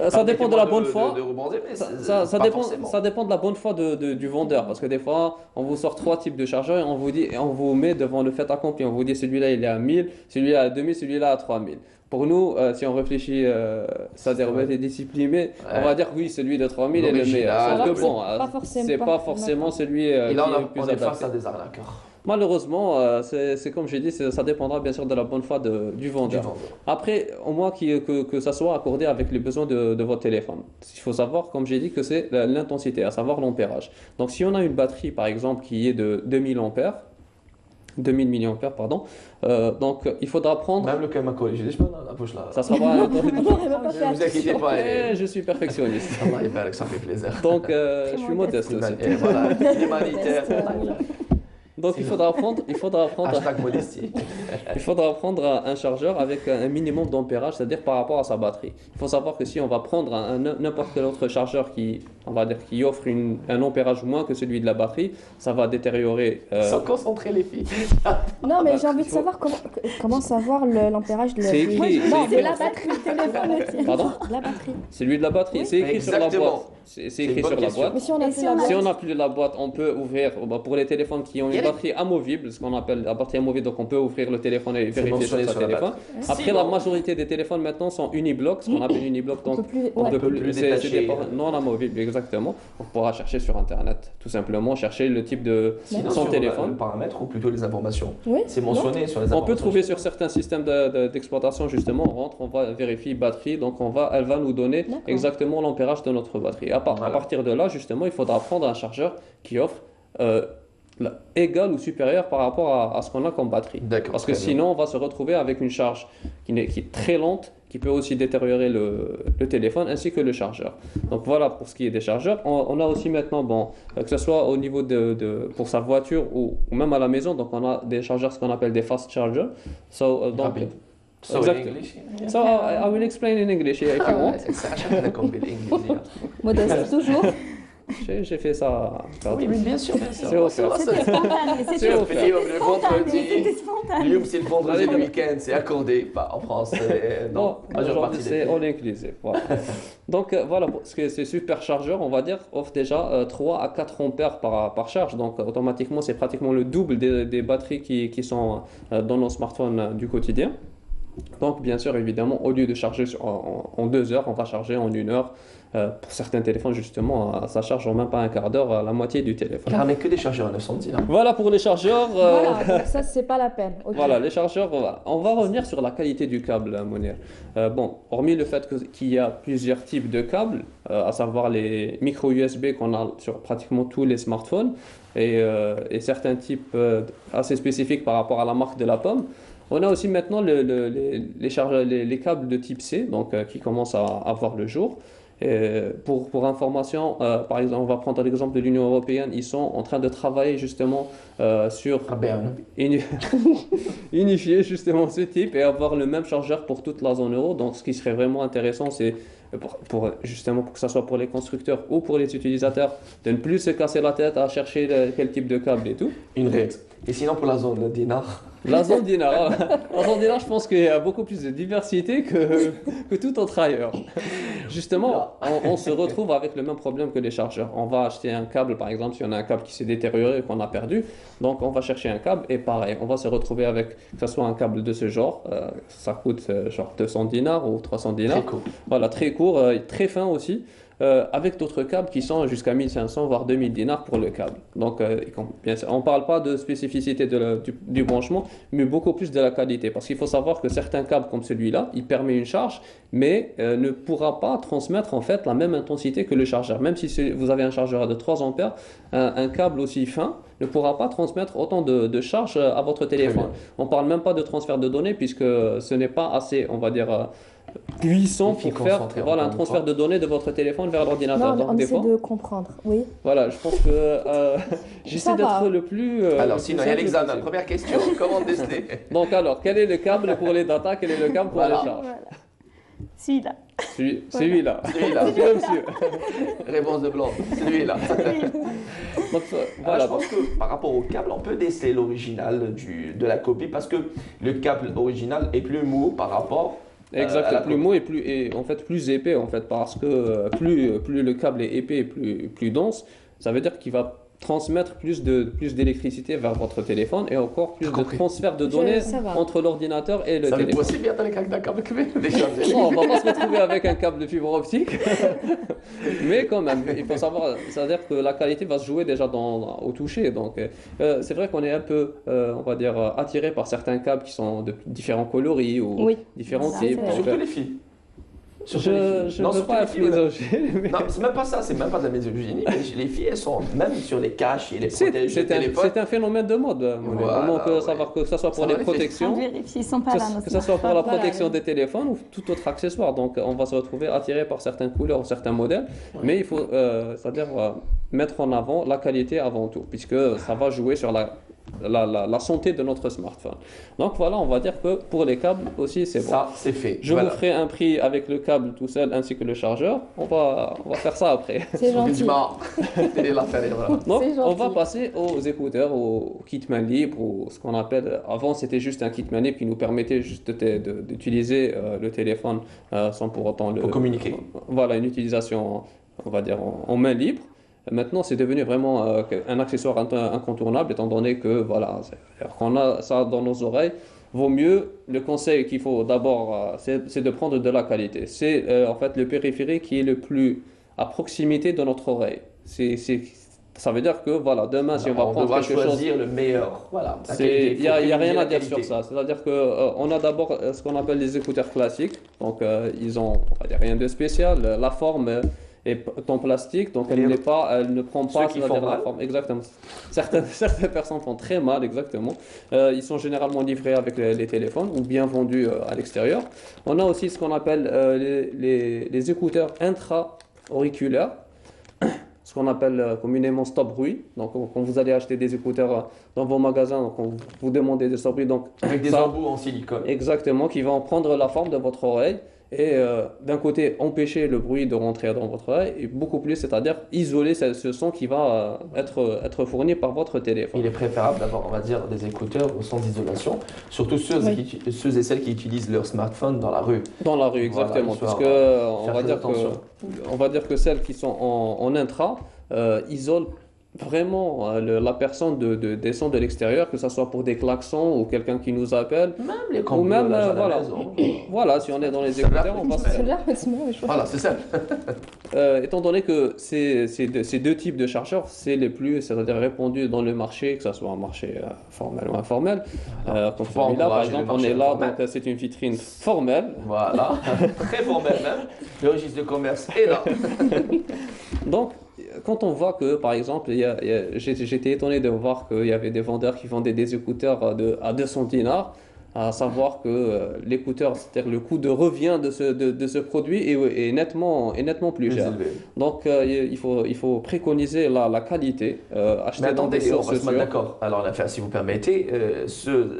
Ça dépend de la bonne foi. De rebondir, mais Ça pas dépend, forcément. ça dépend de la bonne foi du vendeur. Parce que des fois, on vous sort 3 types de chargeurs et on vous met devant le fait accompli. On vous dit celui-là il est à 1000, celui-là à 2000, celui-là à 3000. Pour nous, si on réfléchit, c'est-à-dire on est discipliné, on va dire oui, celui de 3000 est le meilleur. L'original, Sauf que oui. bon, Pas forcément- c'est pas pas forcément celui Et qui là, est le plus on est face adapté. à des arnaqueurs. Malheureusement, c'est comme j'ai dit, ça dépendra bien sûr de la bonne foi du Du vendeur. vendeur. Après, au moins que ça soit accordé avec les besoins de votre téléphone. Il faut savoir, comme j'ai dit, que c'est l'intensité, à savoir l'ampérage. Donc si on a une batterie, par exemple, qui est de 2000 ampères, 2000 milliampères, pardon, donc il faudra prendre... Même le Kamako, je dis pas dans la bouche là. Ça sera pas... Elle va pas faire Ne vous inquiétez pas, Je suis perfectionniste. Allah يبارك, ça fait plaisir. Donc je suis modeste aussi. Et voilà, humanitaire. Donc il faudra prendre Hashtag modestie. Il faudra prendre un chargeur avec un minimum d'ampérage, c'est-à-dire par rapport à sa batterie. Il faut savoir que si on va prendre n'importe quel autre chargeur qui offre un ampérage moins que celui de la batterie, ça va détériorer. Sans concentrer les filles. Non, mais j'ai envie de savoir comment savoir l'ampérage de la C'est écrit. Non, c'est de écrit la dans- batterie, téléphone aussi. Pardon? La batterie. Celui de la batterie, c'est écrit sur la Exactement. boîte. C'est une écrit bonne sur la question. boîte. Mais si on a Et plus si la on a- Si boîte. on n'a plus la boîte, on peut ouvrir, pour les téléphones qui ont Il y une a les- batterie amovible, ce qu'on appelle la batterie amovible, donc on peut ouvrir le téléphone et C'est vérifier mentionné sur sur sa la téléphone. batterie. Après, Sinon- la majorité des téléphones maintenant sont uniblock, ce qu'on appelle uniblock, On donc peut plus. on Ouais. peut plus c'est détacher. des ports non amovibles, exactement. On pourra chercher sur Internet, tout simplement, chercher le type de Sinon, son sur téléphone. le paramètre ou plutôt les informations. Oui. C'est mentionné sur les On informations. peut trouver sur certains systèmes d'exploitation, justement, on rentre, on va vérifier batterie, donc elle va nous donner D'accord. exactement l'ampérage de notre batterie. À Voilà. partir de là, justement, il faudra prendre un chargeur qui offre égal ou supérieur par rapport à ce qu'on a comme batterie. D'accord. Parce que très bien. sinon, on va se retrouver avec une charge qui est très lente, qui peut aussi détériorer le téléphone ainsi que le chargeur. Donc voilà pour ce qui est des chargeurs. On a aussi maintenant, que ce soit au niveau pour sa voiture ou même à la maison, donc on a des chargeurs, ce qu'on appelle des fast chargers. Donc, Rapide. So in Exact. English. so I will explain in English if you want. عشان بالانجليزيه. Modeste toujours. J'ai fait ça. Oui, mais bien sûr, bien sûr. C'est offert. C'était spontané, C'est c'était offert. Le vendredi, c'était spontané. اليوم c'est le vendredi, Allez, le week-end, c'est accordé. Pas en France, non. Majeure Aujourd'hui, partie c'est des all inclusive. Voilà. Donc voilà, parce que ces superchargeurs, on va dire, offrent déjà 3 à 4 ampères par charge. Donc automatiquement, c'est pratiquement le double des batteries qui sont dans nos smartphones du quotidien. Donc, bien sûr, évidemment, au lieu de charger en 2 heures, on va charger en 1 heure. Pour certains téléphones, justement, ça charge en même pas un quart d'heure à la moitié du téléphone. Car on n'est que des chargeurs à 910 là. Voilà pour les chargeurs. Voilà, donc ça, c'est pas la peine. Ok. Voilà, les chargeurs, voilà. On va revenir sur la qualité du câble, Mounir. Bon, hormis le fait qu'il y a plusieurs types de câbles, à savoir les micro USB qu'on a sur pratiquement tous les smartphones et certains types assez spécifiques par rapport à la marque de la pomme, on a aussi maintenant les câbles de type C, donc qui commencent à voir le jour. Pour information, par exemple, on va prendre l'exemple de l'Union européenne, ils sont en train de travailler justement sur Ah ben, unifier justement ce type et avoir le même chargeur pour toute la zone euro. Donc ce qui serait vraiment intéressant, c'est justement pour que ça soit pour les constructeurs ou pour les utilisateurs, de ne plus se casser la tête à chercher quel type de câble et tout. une règle. Et sinon pour la zone dinar, La zone dinar, la zone dinar, je pense qu'il y a beaucoup plus de diversité que tout autre ailleurs. Justement, on se retrouve avec le même problème que les chargeurs. On va acheter un câble, par exemple, si on a un câble qui s'est détérioré et qu'on a perdu, donc on va chercher un câble et pareil, on va se retrouver avec, que ce soit un câble de ce genre, ça coûte genre 200 dinars ou 300 dinars. très court. Voilà, très court, très fin aussi. Avec d'autres câbles qui sont jusqu'à 1500 voire 2000 dinars pour le câble. Donc, bien sûr, on ne parle pas de spécificité du branchement, mais beaucoup plus de la qualité. Parce qu'il faut savoir que certains câbles comme celui-là, il permet une charge, mais ne pourra pas transmettre en fait la même intensité que le chargeur. Même si vous avez un chargeur de 3 ampères, un câble aussi fin ne pourra pas transmettre autant de charge à votre téléphone. On ne parle même pas de transfert de données puisque ce n'est pas assez, on va dire, puissant pour faire voilà, un transfert de données de votre téléphone vers l'ordinateur. Non, Donc, on des essaie fois, de comprendre, oui. voilà, je pense que j'essaie Ça va. d'être le plus. Alors sinon, il y a simple l'examen. possible. Première question, comment déceler? Donc, alors, quel est le câble pour les data, quel est le câble pour Voilà. les charges? Voilà. Celui-là. Celui-là. Celui-là. Celui-là, monsieur. Réponse de blanc, celui-là. Donc, Alors, voilà. je pense que par rapport au câble, on peut déceler l'original de la copie parce que le câble original est plus mou par rapport Exact, à la plus copie. mou et en fait plus épais en fait parce que plus le câble est épais et plus dense, ça veut dire qu'il va transmettre plus d'électricité vers votre téléphone et encore plus de compris. transfert de données Ça va. entre l'ordinateur et le Ça veut téléphone. possible bien avec un câble déjà. Non, on va pas se retrouver avec un câble de fibre optique, mais quand même, il faut savoir, c'est-à-dire que la qualité va se jouer déjà au toucher. Donc, c'est vrai qu'on est un peu, on va dire, attiré par certains câbles qui sont de différents coloris ou Oui. différents Ça, types. c'est vrai. Donc, Surtout les filles. Surtout les filles. je Non, ne veux surtout pas les être filles, madame. misogyne, mais Non, c'est même pas ça, c'est même pas de la misogynie, mais les filles, elles sont même sur les caches et les protèges de téléphone. c'est un phénomène de mode. Monet. Voilà, Vraiment que, ouais. savoir que ce soit pour Ça les va, les filles. protections, Vérifier, ils sont pas là. nos que ce soit pour la Voilà. protection des téléphones ou tout autre accessoire. Donc, on va se retrouver attiré par certaines couleurs ou certains modèles, mais il faut, c'est-à-dire mettre en avant la qualité avant tout, puisque ça va jouer sur la santé de notre smartphone. Donc voilà, on va dire que pour les câbles aussi, c'est bon. Ça, c'est fait. Je Voilà. vous ferai un prix avec le câble tout seul ainsi que le chargeur. On va faire ça après. C'est Sur gentil. Bizarre. Télé l'affaire, voilà. Donc, C'est on va gentil. passer aux écouteurs, au kit main libre, ou ce qu'on appelle. Avant, c'était juste un kit main libre qui nous permettait juste d'utiliser le téléphone sans pour autant le. Pour communiquer. Voilà, une utilisation, on va dire, en main libre. Maintenant, c'est devenu vraiment un accessoire incontournable, étant donné que, voilà, qu'on a ça dans nos oreilles. Vaut mieux, le conseil qu'il faut d'abord, c'est de prendre de la qualité. C'est en fait le périphérique qui est le plus à proximité de notre oreille. Ça veut dire que, voilà, demain, si on va prendre devra quelque chose. choisir le meilleur. Voilà. La qualité, Il n'y a faut rien privilégier à la dire qualité. sur ça. C'est-à-dire qu'on a d'abord ce qu'on appelle les écouteurs classiques. Donc, ils ont, on va dire, rien de spécial. La forme est en plastique, donc elle ne prend Ceux pas qui c'est-à-dire font la mal. forme. Exactement. Certaines personnes font très mal, exactement. Ils sont généralement livrés avec les téléphones ou bien vendus à l'extérieur. On a aussi ce qu'on appelle les écouteurs intra-auriculaires. Ce qu'on appelle communément stop bruit. Donc, quand vous allez acheter des écouteurs dans vos magasins, donc on vous demandez des stop bruit. Donc, Avec des ça- embouts en silicone. Exactement, qui vont prendre la forme de votre oreille et d'un côté empêcher le bruit de rentrer dans votre oreille et beaucoup plus, c'est-à-dire isoler ce son qui va être fourni par votre téléphone. Il est préférable d'avoir, on va dire, des écouteurs au son d'isolation, surtout ceux et celles qui utilisent leur smartphone dans la rue. Dans la rue, exactement, Voilà, puisque faire très attention. on va dire que celles qui sont en intra isolent vraiment la personne de descendre de l'extérieur, que ce soit pour des klaxons ou quelqu'un qui nous appelle. Même les Ou même, cambriolages à la voilà. maison. Voilà, si on est dans les Ça va. écouteurs, on va se... C'est là, mais je crois. Voilà, c'est ça. Étant donné que ces deux types de chargeurs, c'est les plus, c'est-à-dire répandus dans le marché, que ce soit un marché formel ou informel. Comme Faut pas celui-là, par encourager le exemple, on marché est là, informel. donc c'est une vitrine formelle. Voilà, très formel même. Le registre de commerce est là. Donc, quand on voit que, par exemple, j'étais étonné de voir qu'il y avait des vendeurs qui vendaient des écouteurs à 200 dinars, à savoir que l'écouteur, c'est-à-dire le coût de revient de ce produit est nettement plus cher. élevé. Donc, il faut préconiser la qualité, acheter Mais dans des attendez, on sources va se mettre sûres. d'accord. Alors, l'affaire, si vous permettez, ceux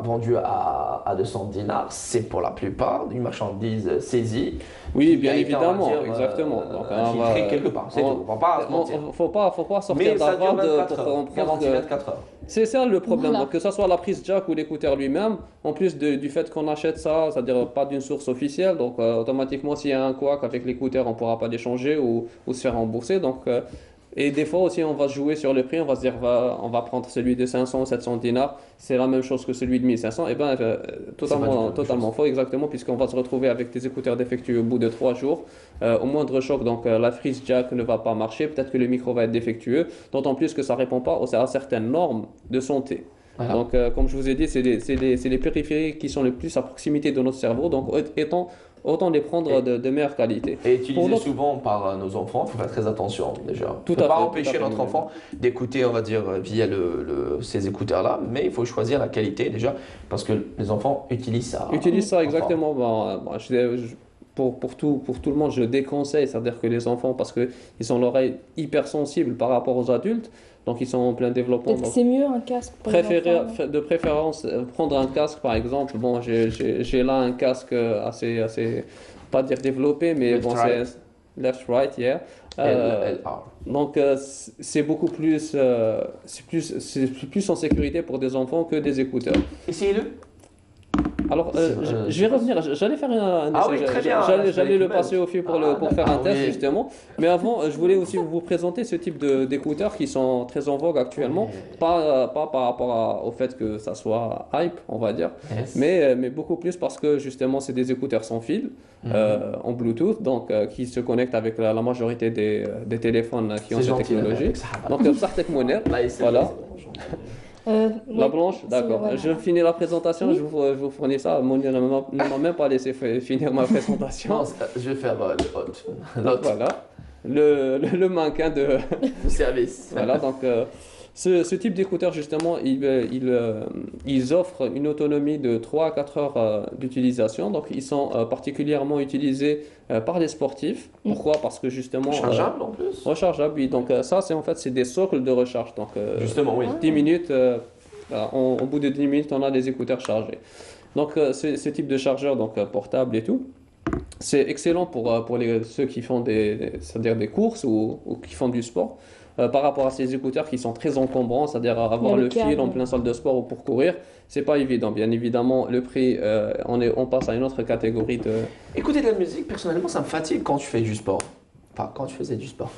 vendus à 200 dinars, c'est pour la plupart une marchandise saisie. Oui, qui bien a été, on va évidemment, dire, exactement. Donc, on infiltrée va- quelque part, c'est tout. On va pas se mentir. faut pas sortir Mais ça dure d'Harvard 24 pour heures. comprendre Garantie que- 24 heures. C'est ça le problème, Voilà. donc que ce soit la prise jack ou l'écouteur lui-même, en plus du fait qu'on achète ça, c'est-à-dire pas d'une source officielle, donc automatiquement s'il y a un couac avec l'écouteur, on ne pourra pas l'échanger ou se faire rembourser. Et des fois aussi on va jouer sur le prix, on va se dire on va prendre celui de 500 ou 700 dinars, c'est la même chose que celui de 1500, et bien totalement faux exactement, puisqu'on va se retrouver avec des écouteurs défectueux au bout de 3 jours. Au moindre choc, donc la prise jack ne va pas marcher, peut-être que le micro va être défectueux, d'autant plus que ça ne répond pas à certaines normes de santé. Voilà. Donc, comme je vous ai dit, c'est les périphériques qui sont le plus à proximité de notre cerveau, donc autant les prendre de meilleure qualité. Et Pour utilisé d'autres- souvent par nos enfants, il faut faire très attention déjà. Tout Il ne faut à pas fait, empêcher tout à fait, notre oui. enfant d'écouter, on va dire, via ces écouteurs-là, mais il faut choisir la qualité déjà, parce que les enfants utilisent ça. Utilise ça Enfin, exactement. Pour tout le monde, je déconseille, c'est-à-dire que les enfants, parce qu'ils ont l'oreille hypersensible par rapport aux adultes, donc ils sont en plein développement. Peut-être que Donc, c'est mieux un casque pour les enfants. de préférence, prendre un casque par exemple. Bon, j'ai là un casque assez, pas dire développé, mais Left, bon, right. c'est left-right, yeah. LR. Donc c'est beaucoup plus, c'est plus en sécurité pour des enfants que des écouteurs. Essayez-le. Alors, je vais revenir, j'allais faire un Ah essai, oui, très bien. j'allais le passer au fil pour faire un test oui. justement. Mais avant, je voulais aussi vous présenter ce type d'écouteurs qui sont très en vogue actuellement. Pas par rapport au fait que ça soit hype, on va dire, Yes. mais beaucoup plus parce que justement, c'est des écouteurs sans fil, en Bluetooth, donc qui se connectent avec la majorité des téléphones qui ont C'est cette gentil, technologie. avec ça. Donc, Sartek Moner, Là, il s'est- voilà. La Oui, blanche, d'accord. voilà. Je finis la présentation, je vous fournis ça. Monia ne m'a même pas laissé finir ma présentation. Non, je vais faire l'autre Voilà. Le mannequin de. service. Voilà, donc ce type d'écouteurs, justement, ils offrent une autonomie de 3 à 4 heures d'utilisation. Donc, ils sont particulièrement utilisés par les sportifs. Pourquoi? Parce que justement. Rechargeable en plus. Rechargeable, oui. Donc, ça, c'est des socles de recharge. Donc, Justement, oui. 10 minutes, au bout de 10 minutes, on a des écouteurs chargés. Donc, ce type de chargeur, donc portable et tout, c'est excellent pour ceux qui font c'est-à-dire des courses ou qui font du sport. Par rapport à ces écouteurs qui sont très encombrants, c'est-à-dire avoir le le fil câble. en plein salle de sport ou pour courir, c'est pas évident. Bien évidemment, le prix, on passe à une autre catégorie de. Écouter de la musique, personnellement, ça me fatigue quand tu fais du sport. Enfin, quand tu faisais du sport.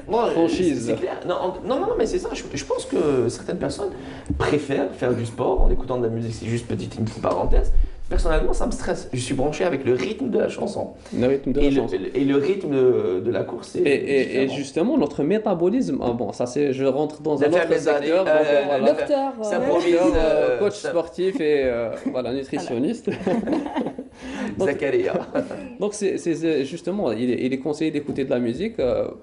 Moi, Franchise. c'est clair. Non, mais c'est ça. Je pense que certaines personnes préfèrent faire du sport en écoutant de la musique. C'est juste une petite parenthèse. Personnellement, ça me stresse. Je suis branché avec le rythme de la chanson. Le rythme de la chanson. Et le rythme de la course, c'est Et différent. justement, notre métabolisme, bon, ça c'est, je rentre dans un J'ai fait autre mes secteur, années, donc, voilà. Docteur, Ça improvise, Coach ça- sportif et voilà, nutritionniste. Zakaria. Donc justement, il est conseillé d'écouter de la musique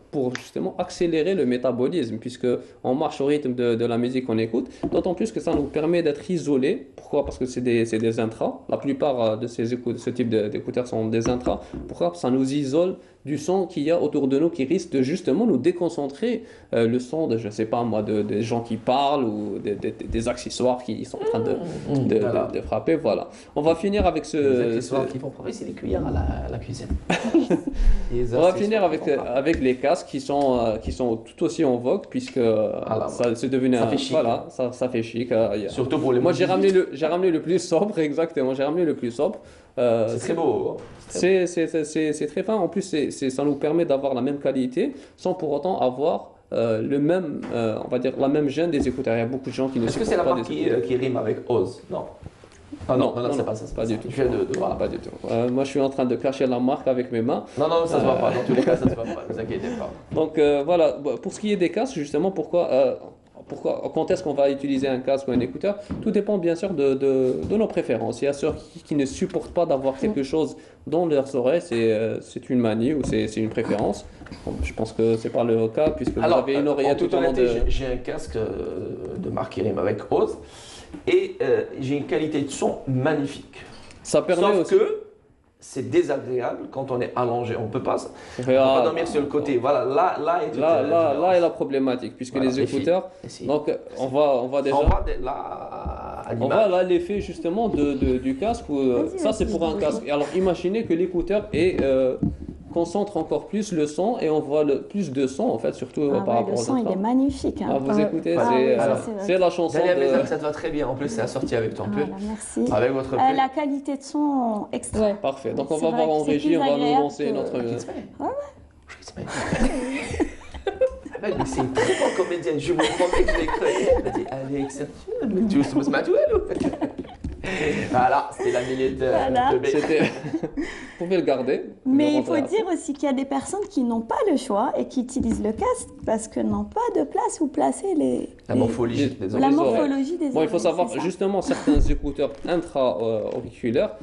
pour justement accélérer le métabolisme, puisque on marche au rythme de la musique qu'on écoute, d'autant plus que ça nous permet d'être isolés. Pourquoi? Parce que c'est des intras. La plupart de ce type d'écouteurs sont des intras. Pourquoi? Parce que ça nous isole du son qu'il y a autour de nous qui risque de justement nous déconcentrer. Le son de, je sais pas moi, des gens qui parlent ou des accessoires qui sont en train Voilà. de frapper. Voilà. On va finir avec Les accessoires qui font progresser les cuillères à la cuisine. On va finir avec les casques qui sont tout aussi en vogue, puisque c'est devenu ça fait chic. Voilà, ça fait chic. Surtout pour les Moi, j'ai mots ramené le plus sobre, exactement. J'ai ramené le plus sobre. C'est très beau. C'est très fin. En plus, ça nous permet d'avoir la même qualité sans pour autant avoir le même, on va dire, la même gêne des écouteurs. Il y a beaucoup de gens qui ne Est-ce que supportent c'est la pas marque des écouteurs. qui rime avec Oz? Non. Ah non, c'est pas ça. Pas du tout. Je viens de voir. Pas du tout. Moi, je suis en train de cacher la marque avec mes mains. Non, ça se voit pas. Dans tous les cas, ça se voit pas. Ne vous inquiétez pas. Donc voilà, pour ce qui est des casques, justement, quand est-ce qu'on va utiliser un casque ou un écouteur? Tout dépend bien sûr de nos préférences. Il y a ceux qui ne supportent pas d'avoir quelque chose dans leurs oreilles, c'est une manie ou c'est une préférence. Bon, je pense que c'est pas le cas puisque vous avez une oreillette en toute totalement honnêteté, j'ai un casque de marque qui rime avec Oz et j'ai une qualité de son magnifique. Ça permet Sauf aussi. que c'est désagréable quand on est allongé. On peut pas Ah, dormir sur le côté. Voilà, là est toute Là différence. est la problématique puisque Voilà, les écouteurs. Ici. Donc on va déjà. On va là à On l'image. voit là l'effet justement du casque. Ça c'est pour un casque. Et alors imaginez que l'écouteur concentre encore plus le son et on voit plus de son en fait, surtout par rapport le aux son, il autres. est magnifique. Hein. Vous écoutez, Ah oui, ça, alors, c'est vrai. c'est la chanson Daniel Mézard, de. ça te va très bien. En plus, c'est assorti avec ton pull. Voilà, merci. Avec votre pull. La qualité de son extra. Ouais. Parfait. Donc on C'est va vrai voir en que c'est régie, plus on va nous agréable lancer que- notre. Mais c'est une très bonne comédienne, je vous promets que je l'ai créée. Elle m'a dit, elle est exceptionnelle. Mais tu me smash Voilà, c'était la minute Voilà. de B. C'était. Vous pouvez le garder. Mais Le il faut rentrer dire aussi qu'il y a des personnes qui n'ont pas le choix et qui utilisent le casque parce que n'ont pas de place où placer La morphologie des Les la oreilles. morphologie des Bon, il faut oreilles, savoir, c'est ça. justement, certains écouteurs intra-auriculaires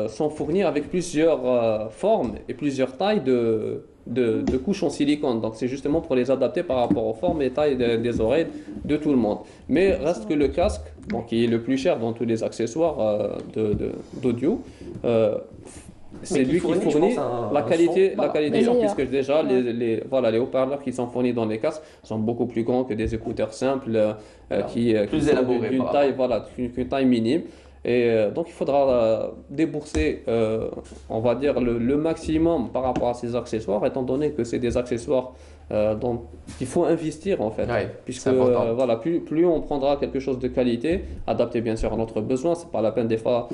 sont fournis avec plusieurs formes et plusieurs tailles de couches en silicone. Donc, c'est justement pour les adapter par rapport aux formes et tailles des oreilles de tout le monde. Mais reste que le casque, bon, qui est le plus cher dans tous les accessoires d'audio, c'est qui lui qui fournit, je fournit pense, un la qualité, son, voilà. Meilleur. puisque déjà les haut-parleurs qui sont fournis dans les casques sont beaucoup plus grands que des écouteurs simples qui plus sont élaborés d'une par taille, qu'une taille minime. Et donc il faudra débourser, on va dire, le maximum par rapport à ces accessoires, étant donné que c'est des accessoires dont il faut investir en fait. Ouais, Puisque c'est important. voilà, plus on prendra quelque chose de qualité, adapté bien sûr à notre besoin, c'est pas la peine des fois,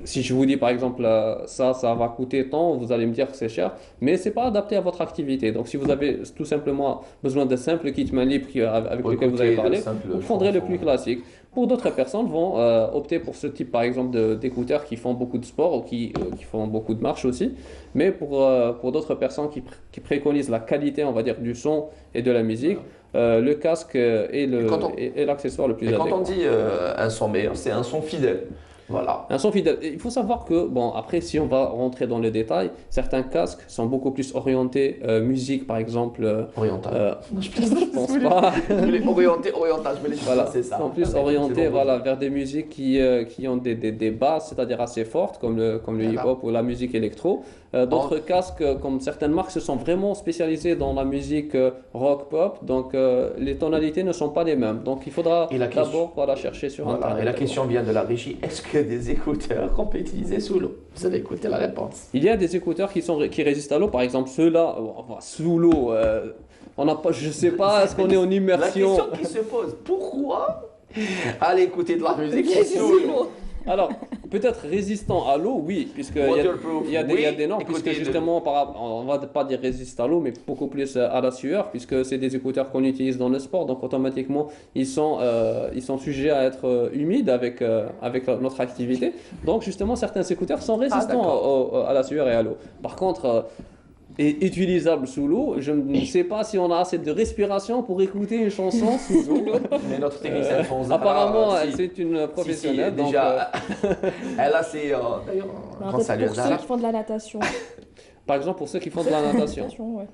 si je vous dis par exemple ça va coûter tant, vous allez me dire que c'est cher, mais c'est pas adapté à votre activité. Donc si vous avez tout simplement besoin d'un simple kit main libre avec Pour lequel vous écouter avez de parlé, simples vous prendrez le chansons. plus classique. Pour d'autres personnes vont opter pour ce type par exemple d'écouteurs qui font beaucoup de sport ou qui font beaucoup de marche aussi. Mais pour d'autres personnes qui préconisent la qualité, on va dire, du son et de la musique, le casque est l'accessoire le plus Et quand adéquat. on dit un son meilleur, c'est un son fidèle. Voilà. Un son fidèle. Il faut savoir que, bon, après, si on va rentrer dans les détails, certains casques sont beaucoup plus orientés musique, par exemple. Oriental. Je pense pas. Oriental, je me l'ai dit. Voilà, c'est ça. sont plus Ah, mais orientés c'est bon, voilà, vers des musiques qui ont des basses, c'est-à-dire assez fortes, comme le hip-hop ou la musique électro. D'autres casques, comme certaines marques, se sont vraiment spécialisées dans la musique rock-pop, donc les tonalités ne sont pas les mêmes. Donc il faudra Et la question- d'abord voilà, chercher sur Voilà. Internet. Et la question vient de la régie. Est-ce que des écouteurs qu'on peut utiliser sous l'eau? Vous allez écouter la réponse. Il y a des écouteurs qui résistent à l'eau, par exemple ceux-là, sous l'eau, on n'a pas, je sais pas, est-ce qu'on est en La immersion? question qui se pose, pourquoi aller écouter de la musique sous l'eau? Alors, peut-être résistant à l'eau, oui, puisqu'il Waterproof, il y a des normes, écoutez, puisque justement, on va pas dire résistent à l'eau, mais beaucoup plus à la sueur, puisque c'est des écouteurs qu'on utilise dans le sport, donc automatiquement, ils sont sujets à être humides avec notre activité. Donc, justement, certains écouteurs sont résistants à la sueur et à l'eau. Par contre, est utilisable sous l'eau. Je ne sais pas si on a assez de respiration pour écouter une chanson sous l'eau. Mais notre technicienne Fonza, Apparemment, si. c'est une professionnelle. Si, donc, déjà, elle a ses... d'ailleurs, quand Peut-être ça lui pour ceux qui font de la natation. par exemple, pour ceux qui font de la natation, Ouais.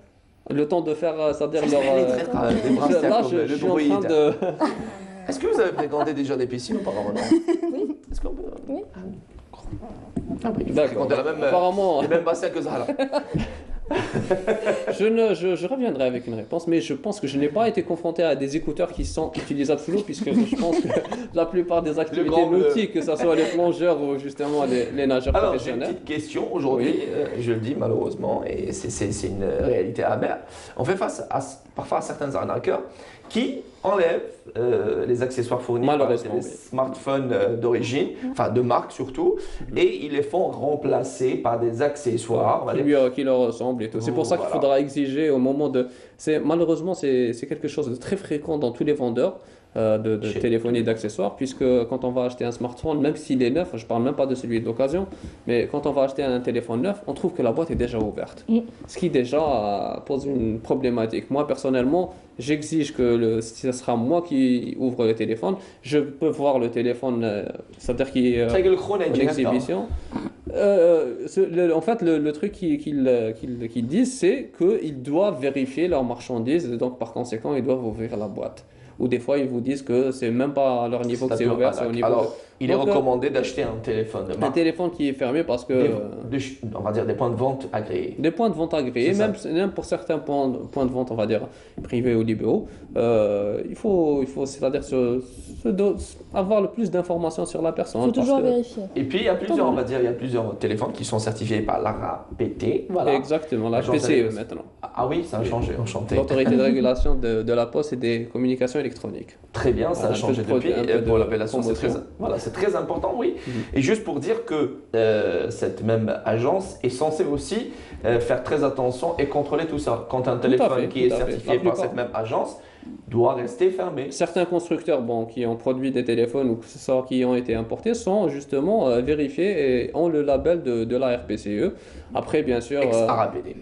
le temps de faire, c'est-à-dire Elle leur... est très grave, des bracelets là, comme je le suis en druide. train de... Est-ce que vous avez fréquenté déjà des piscines auparavant? Oui. Est-ce qu'on peut... Oui. Ah oui, D'accord. fréquenté la même, Apparemment, les mêmes bassins que Zahra. je reviendrai avec une réponse, mais je pense que je n'ai pas été confronté à des écouteurs qui sont utilisables sous l'eau, puisque je pense que la plupart des activités grand bleu. nautiques, que ce soit les plongeurs ou justement les nageurs Alors, j'ai une professionnels, petite question aujourd'hui, je le dis malheureusement, et c'est une réalité amère. On fait face parfois à certains arnaqueurs qui enlève les accessoires fournis par les Malheureusement, oui. smartphones d'origine, enfin de marque surtout, et ils les font remplacer par des accessoires. on va dire. Qui leur ressemble et tout. C'est pour ça qu'il Voilà. faudra exiger au moment de... Malheureusement, c'est quelque chose de très fréquent dans tous les vendeurs de Chez- téléphonie et d'accessoires, puisque quand on va acheter un smartphone, même s'il est neuf, je parle même pas de celui d'occasion, mais quand on va acheter un téléphone neuf, on trouve que la boîte est déjà ouverte. Ce qui déjà pose une problématique. Moi, personnellement, j'exige que si ce sera moi qui ouvre le téléphone, je peux voir le téléphone, c'est-à-dire qu'il est C'est que le chrono est en direct, hein. exhibition. En fait, le truc qu'ils disent, c'est qu'ils doivent vérifier leurs marchandises, et donc par conséquent, ils doivent ouvrir la boîte. Ou des fois, ils vous disent que c'est même pas à leur niveau que Ça c'est peut- ouvert, c'est au niveau Alors, il est Donc, recommandé d'acheter un téléphone de un marque. téléphone qui est fermé parce que On va dire des points de vente agréés. des points de vente agréés, C'est même pour certains points de vente, on va dire privés ou libéraux, il faut c'est-à-dire avoir le plus d'informations sur la personne. Il faut parce toujours que- vérifier. Et puis, il y a plusieurs, on va dire, il y a plusieurs téléphones qui sont certifiés par l'ARAPT. Voilà. Exactement, la L'agence PCE de- maintenant. Ah oui, ça a changé, enchanté. L'autorité de régulation de la poste et des communications électroniques. Très bien, ça a Un peu changé de depuis. un peu Et pour de l'appellation, c'est très, promotion. voilà, c'est très important, oui. Et juste pour dire que cette même agence est censée aussi faire très attention et contrôler tout ça. Quand un téléphone fait, qui est tout à fait. certifié La par plupart. cette même agence doit rester fermé. Certains constructeurs qui ont produit des téléphones ou que ce soit qui ont été importés sont justement vérifiés et ont le label de la RPCE. Après, bien sûr, Ex-ARAPT.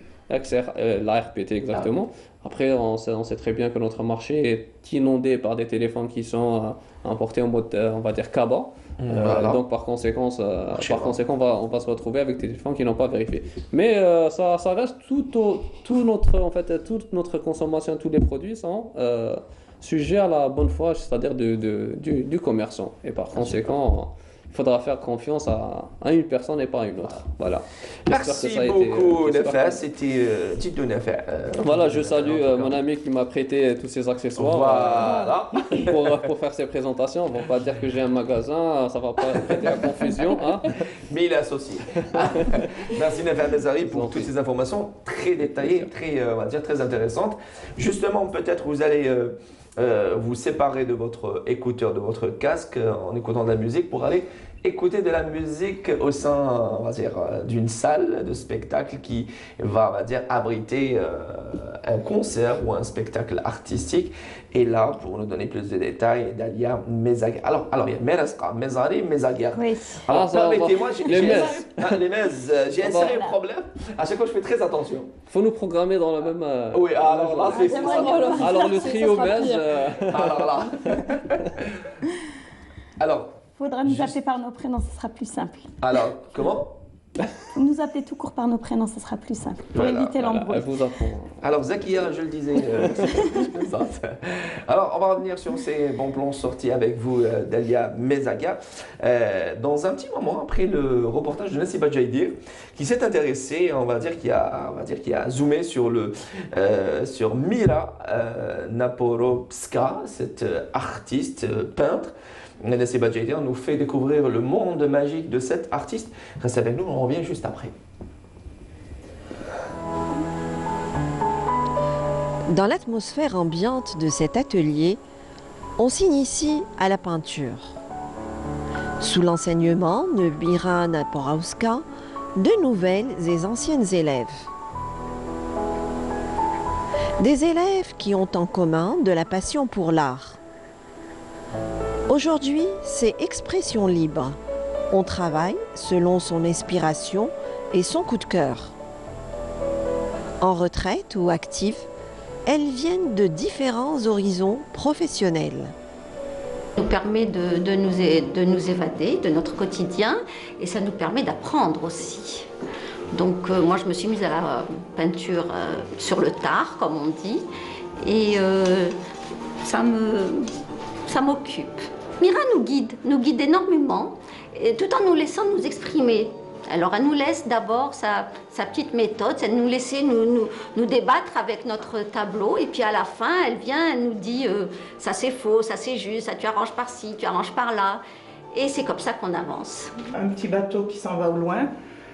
la RPT exactement. Après, on sait très bien que notre marché est inondé par des téléphones qui sont importés en mode, on va dire, CABA. Voilà. Donc, par conséquent, Chez moi. on va se retrouver avec des téléphones qui n'ont pas vérifié. Mais ça reste toute notre consommation, tous les produits sont sujets à la bonne foi, c'est-à-dire du commerçant. Et par conséquent, il faudra faire confiance à une personne et pas à une autre. Voilà. J'espère Merci que ça a été- beaucoup, j'espère Nefa. que- C'était Tito Nefa. Voilà, je salue mon ami qui m'a prêté tous ces accessoires Voilà. pour faire ces présentations. On ne va pas dire que j'ai un magasin, ça ne va pas prêter à confusion. Hein. Mais il est associé. Merci Nefa Mezari Je vous en pour toutes prie. ces informations très détaillées, on va dire très intéressantes. Justement, peut-être vous allez vous séparer de votre écouteur, de votre casque en écoutant de la musique pour aller écouter de la musique au sein, on va dire, d'une salle de spectacle qui va, on va dire, abriter un concert ou un spectacle artistique. Et là, pour nous donner plus de détails, Dalia Mezaguer. Alors, il y a Merazqa, Mezari, Mezaguer. Oui. Alors, ça, on va- permettez-moi, les mezz. Les mezz, j'ai un On va- sérieux problème. À chaque fois, je fais très attention. Faut nous programmer dans le même. Oui, alors là, c'est j'aimerais ça. bien le- Alors le Ça trio sera Mez, pire. Alors là. Alors, Faudra nous appeler par nos prénoms, ce sera plus simple. comment Faut nous appeler tout court par nos prénoms, ce sera plus simple. Pour Voilà, éviter l'embrouille. elle vous apprend. Alors, Zakia, je le disais. Alors, on va revenir sur ces bons plans sortis avec vous, Dalia Mezaga. Dans un petit moment, après le reportage de Nassiba Jaïdir, qui s'est intéressé, on va dire qu'il a zoomé sur sur Mira Naporopska, cette artiste peintre. Nassiba Jaïdir nous fait découvrir le monde magique de cette artiste. Restez avec nous, on revient juste après. Dans l'atmosphère ambiante de cet atelier, on s'initie à la peinture. Sous l'enseignement de Mira Naporowska, de nouvelles et anciennes élèves. Des élèves qui ont en commun de la passion pour l'art. Aujourd'hui, c'est expression libre. On travaille selon son inspiration et son coup de cœur. En retraite ou active, elles viennent de différents horizons professionnels. Ça nous permet de nous évader de notre quotidien et ça nous permet d'apprendre aussi. Donc moi je me suis mise à la peinture sur le tard comme on dit et ça m'occupe. Mira nous guide énormément et tout en nous laissant nous exprimer. Alors elle nous laisse d'abord sa petite méthode, c'est de nous laisser nous débattre avec notre tableau et puis à la fin elle vient, elle nous dit ça c'est faux, ça c'est juste, ça tu arranges par ci, tu arranges par là et c'est comme ça qu'on avance. Un petit bateau qui s'en va au loin,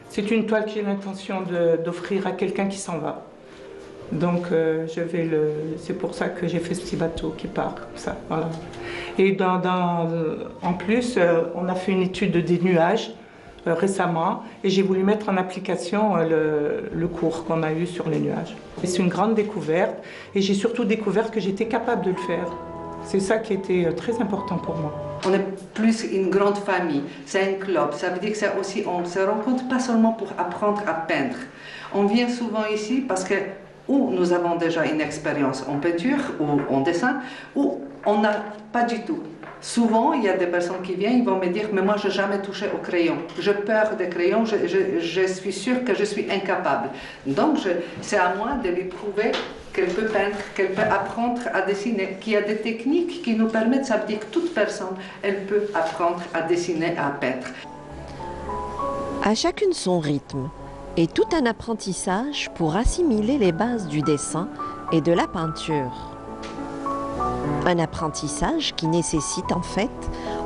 c'est une toile que j'ai l'intention d'offrir à quelqu'un qui s'en va. Donc c'est pour ça que j'ai fait ce petit bateau qui part comme ça. Voilà. Et en plus, on a fait une étude des nuages récemment et j'ai voulu mettre en application le cours qu'on a eu sur les nuages. C'est une grande découverte et j'ai surtout découvert que j'étais capable de le faire. C'est ça qui était très important pour moi. On est plus une grande famille, c'est un club. Ça veut dire que c'est aussi, on se rencontre pas seulement pour apprendre à peindre. On vient souvent ici parce que ou nous avons déjà une expérience en peinture ou en dessin, ou on n'a pas du tout. Souvent, il y a des personnes qui viennent, ils vont me dire « mais moi, je n'ai jamais touché au crayon. J'ai peur des crayons, je suis sûre que je suis incapable. » Donc, c'est à moi de lui prouver qu'elle peut peindre, qu'elle peut apprendre à dessiner, qu'il y a des techniques qui nous permettent, ça veut dire que toute personne, elle peut apprendre à dessiner, à peindre. À chacune son rythme, et tout un apprentissage pour assimiler les bases du dessin et de la peinture. Un apprentissage qui nécessite en fait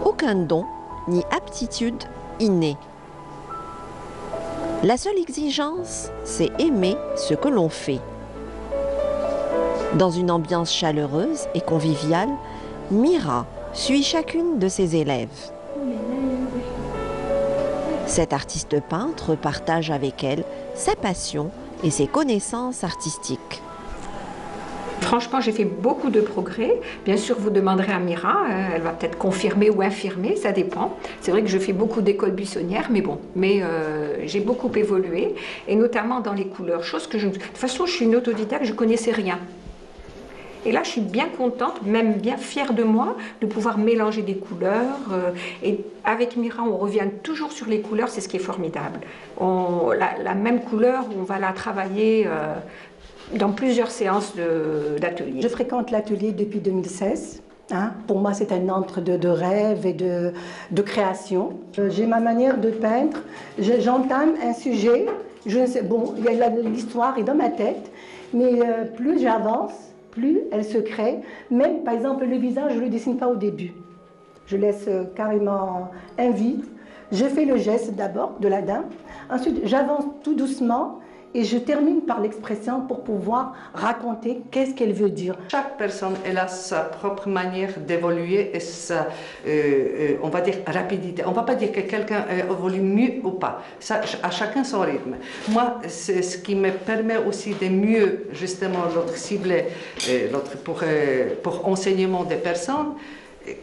aucun don ni aptitude innée. La seule exigence, c'est aimer ce que l'on fait. Dans une ambiance chaleureuse et conviviale, Mira suit chacune de ses élèves. Cet artiste peintre partage avec elle sa passion et ses connaissances artistiques. Franchement, j'ai fait beaucoup de progrès. Bien sûr, vous demanderez à Mira, elle va peut-être confirmer ou infirmer, ça dépend. C'est vrai que je fais beaucoup d'écoles buissonnières, mais bon, j'ai beaucoup évolué, et notamment dans les couleurs. Chose que de toute façon, je suis une autodidacte, je ne connaissais rien. Et là, je suis bien contente, même bien fière de moi, de pouvoir mélanger des couleurs. Et avec Mira, on revient toujours sur les couleurs, c'est ce qui est formidable. La même couleur, on va la travailler dans plusieurs séances d'atelier. Je fréquente l'atelier depuis 2016. Pour moi, c'est un entre de rêve et de création. J'ai ma manière de peindre. J'entame un sujet. L'histoire est dans ma tête, mais plus j'avance, plus elle se crée. Même, par exemple, le visage, je ne le dessine pas au début. Je laisse carrément un vide. Je fais le geste d'abord de la dame. Ensuite, j'avance tout doucement et je termine par l'expression pour pouvoir raconter qu'est-ce qu'elle veut dire. Chaque personne, elle a sa propre manière d'évoluer et sa, on va dire, rapidité. On ne va pas dire que quelqu'un évolue mieux ou pas. Ça, à chacun son rythme. Moi, c'est ce qui me permet aussi de mieux, justement, cibler pour enseignement des personnes,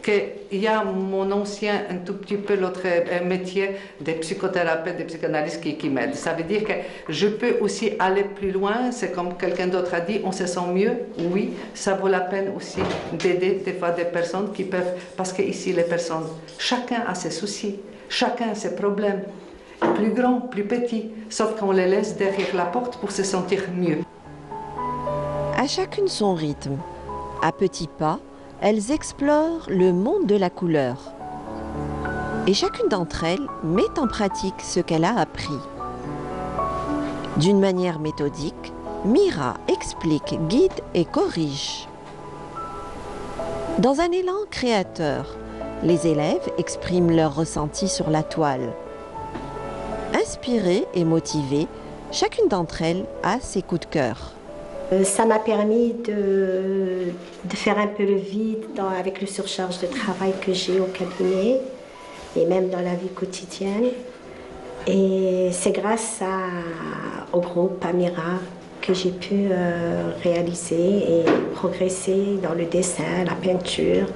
qu'il y a mon ancien, un tout petit peu l'autre métier des psychothérapeutes, des psychanalystes qui m'aident. Ça veut dire que je peux aussi aller plus loin, c'est comme quelqu'un d'autre a dit, on se sent mieux, oui, ça vaut la peine aussi d'aider des fois des personnes qui peuvent, parce qu'ici les personnes, chacun a ses soucis, chacun a ses problèmes, plus grands, plus petits, sauf qu'on les laisse derrière la porte pour se sentir mieux. À chacune son rythme, à petits pas, elles explorent le monde de la couleur. Et chacune d'entre elles met en pratique ce qu'elle a appris. D'une manière méthodique, Mira explique, guide et corrige. Dans un élan créateur, les élèves expriment leurs ressentis sur la toile. Inspirées et motivées, chacune d'entre elles a ses coups de cœur. Ça m'a permis de faire un peu le vide avec le surcharge de travail que j'ai au cabinet et même dans la vie quotidienne. Et c'est grâce au groupe Mira que j'ai pu réaliser et progresser dans le dessin, la peinture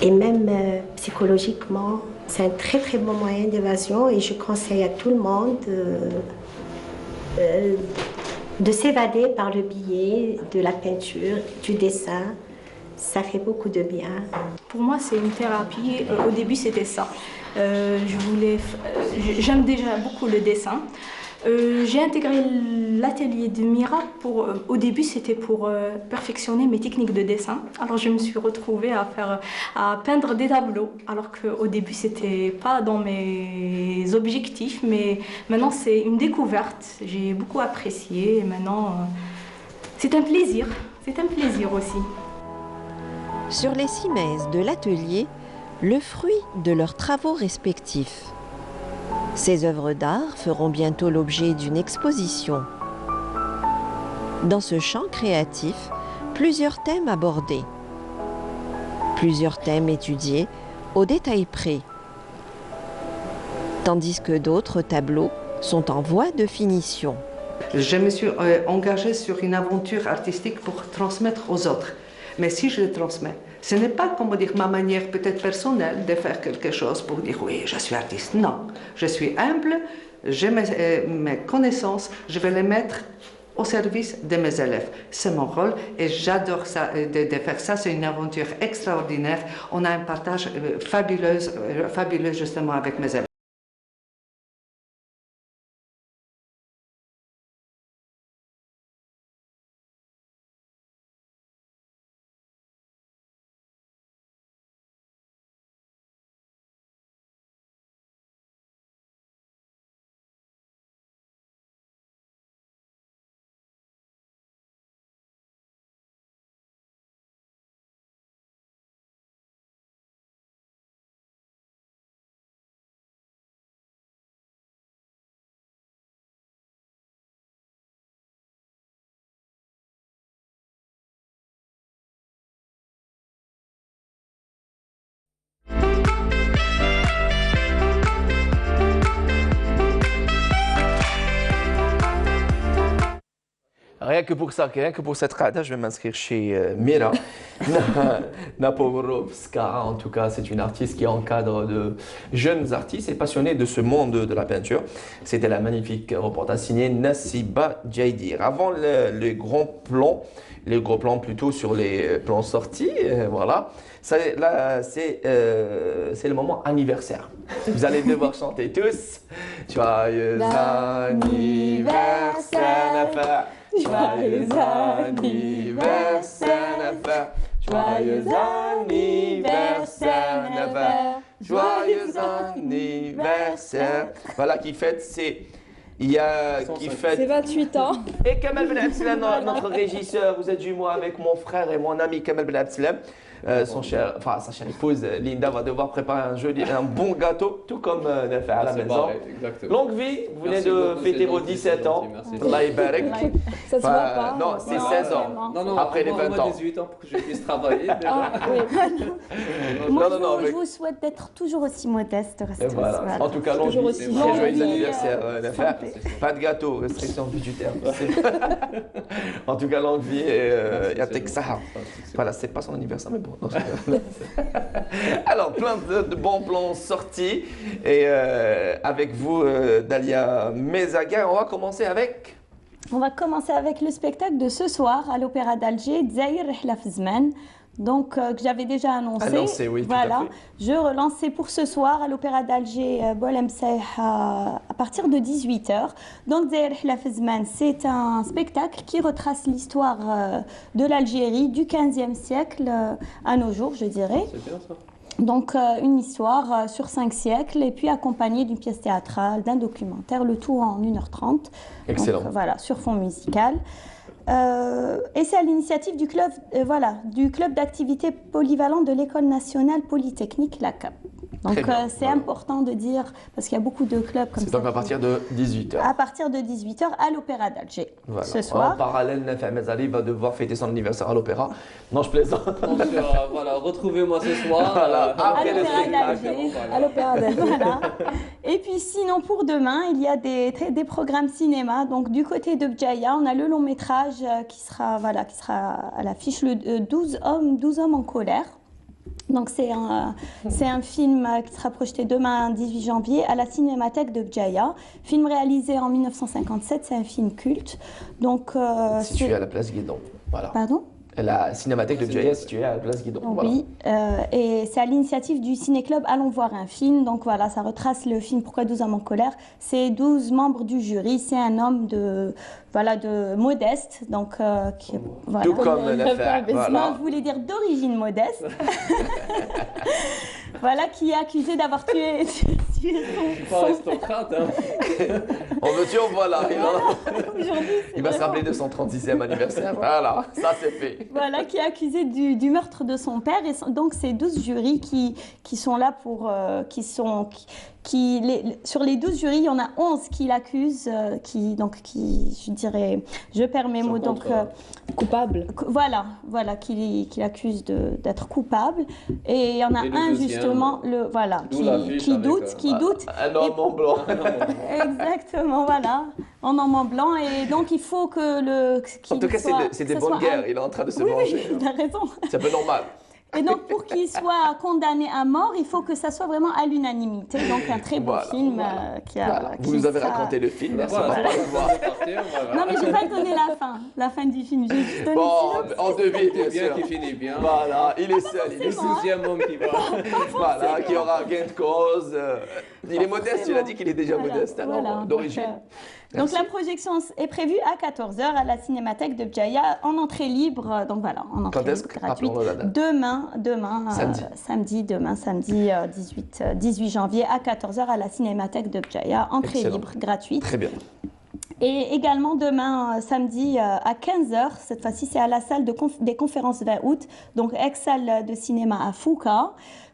et même psychologiquement. C'est un très très bon moyen d'évasion et je conseille à tout le monde de s'évader par le biais de la peinture, du dessin. Ça fait beaucoup de bien. Pour moi, c'est une thérapie. Au début, c'était ça. J'aime déjà beaucoup le dessin. J'ai intégré l'atelier de Mira. Au début, c'était pour perfectionner mes techniques de dessin. Alors, je me suis retrouvée à peindre des tableaux. Alors qu'au début, c'était pas dans mes objectifs. Mais maintenant, c'est une découverte. J'ai beaucoup apprécié. Et maintenant, c'est un plaisir. C'est un plaisir aussi. Sur les cimaises de l'atelier, le fruit de leurs travaux respectifs. Ces œuvres d'art feront bientôt l'objet d'une exposition. Dans ce champ créatif, plusieurs thèmes abordés, plusieurs thèmes étudiés au détail près, tandis que d'autres tableaux sont en voie de finition. Je me suis engagée sur une aventure artistique pour transmettre aux autres. Mais si je le transmets, ce n'est pas, comment dire, ma manière peut-être personnelle de faire quelque chose pour dire oui, je suis artiste. Non, je suis humble, j'ai mes connaissances, je vais les mettre au service de mes élèves. C'est mon rôle et j'adore ça, de faire ça. C'est une aventure extraordinaire. On a un partage fabuleux justement avec mes élèves. Rien que pour ça, rien que pour cette rada, je vais m'inscrire chez Mira Naporovska. En tout cas, c'est une artiste qui encadre de jeunes artistes et passionnés de ce monde de la peinture. C'était la magnifique reportage signé Nassiba Djaidir. Avant les gros plans plutôt sur les plans sortis, voilà. Là, c'est le moment anniversaire. Vous allez devoir chanter tous. Joyeux anniversaire, Nafa. Joyeux anniversaire, Nafa. Joyeux anniversaire, Nafa. Joyeux anniversaire. Voilà qui fête, c'est C'est 28 ans. Et Kamal Ben Abdeslam, notre régisseur, vous êtes jumeaux avec mon frère et mon ami Kamal Ben Abdeslam. Sa chère épouse Linda va devoir préparer un bon gâteau, tout comme Nafa à la maison. Longue vie, vous venez de fêter vos 17 ans. Allah Ibarek. Ça se voit pas. Non, c'est 16 ans. Non, après les 20 ans. 18 ans pour que je puisse travailler. Déjà. Je vous souhaite d'être toujours aussi modeste. Voilà. En tout cas, longue vie, très joyeux anniversaire, Nafa. Pas de gâteau, restriction budgétaire. En tout cas, longue vie et Yatek Saha. Voilà, c'est pas son anniversaire, mais bon. Alors, plein de bons plans sortis. Et avec vous, Dalia Mezaga, on va commencer avec... On va commencer avec le spectacle de ce soir à l'Opéra d'Alger, Dzaïr Rihla Fzman. Donc, que j'avais déjà annoncé. Oui, voilà. tout à fait. Je relançais pour ce soir à l'Opéra d'Alger, Bolem Saïh, à partir de 18h. Donc, Dzaïr Rihla Fzman, c'est un spectacle qui retrace l'histoire de l'Algérie du 15e siècle à nos jours, je dirais. C'est bien ça. Donc, une histoire sur 5 siècles et puis accompagnée d'une pièce théâtrale, d'un documentaire, le tout en 1h30. Excellent. Donc, voilà, sur fond musical. Et c'est à l'initiative du club, d'activité polyvalente de l'École nationale polytechnique, l'ACAP. Donc c'est important de dire, parce qu'il y a beaucoup de clubs comme ça. C'est donc à partir de 18h. À partir de 18h à l'Opéra d'Alger, voilà. ce soir. En parallèle, Nafa Mezali va devoir fêter son anniversaire à l'Opéra. Non, je plaisante. Donc, voilà, retrouvez-moi ce soir. Voilà, après le à l'Opéra d'Alger. Voilà. Et puis sinon, pour demain, il y a des programmes cinéma. Donc du côté de Bdjaïa, on a le long métrage qui sera à l'affiche, 12 hommes en colère. Donc c'est un film qui sera projeté demain, 18 janvier, à la Cinémathèque de Bdjaïa. Film réalisé en 1957, c'est un film culte. Donc, situé à la place Guédon. Voilà. Pardon ? La Cinémathèque de Bdjaïa située à la place Guédon. Oui, et c'est à l'initiative du Ciné-Club Allons voir un film. Donc voilà, ça retrace le film Pourquoi 12 hommes en colère. C'est 12 membres du jury. C'est un homme modeste. Donc, tout comme l'affaire. Voilà. Je voulais dire d'origine modeste. voilà, qui est accusé d'avoir tué Pas aristocrate, hein. On me tue, voilà. Il va se rappeler de son 36e anniversaire. Voilà, ça c'est fait. Voilà, qui est accusé du meurtre de son père. Et donc, c'est 12 jurys qui sont là pour... sur les 12 jurys, il y en a 11 qui l'accusent, je dirais, je perds mes mots, donc... coupable. Voilà, qui l'accuse d'être coupable. Et il y en a un, justement, qui doute. Un homme en blanc. Exactement, voilà. En homme en blanc. Et donc, il faut que En tout cas, c'est des bonnes guerres. Il est en train de se venger. Oui, il a raison. C'est un peu normal. Et donc, pour qu'il soit condamné à mort, il faut que ça soit vraiment à l'unanimité. Donc, un très beau film qui a... Vous nous avez raconté le film, merci. Non, mais je n'ai pas donné la fin du film. J'ai juste donné on devine, bien sûr. Qui finit bien. Voilà, il est seul. Il est le 12e homme qui va. Voilà, qui aura gain de cause. Il est modeste, il a dit qu'il est déjà modeste, alors, d'origine. Donc la projection est prévue à 14h à la Cinémathèque de Bjaya en entrée libre. Donc voilà, en entrée libre gratuite. Demain, samedi 18 janvier à 14h à la Cinémathèque de Bjaya, entrée libre gratuite. Très bien. Et également demain, samedi à 15h, cette fois-ci c'est à la salle des conférences 20 août, donc ex-salle de cinéma à Foucault,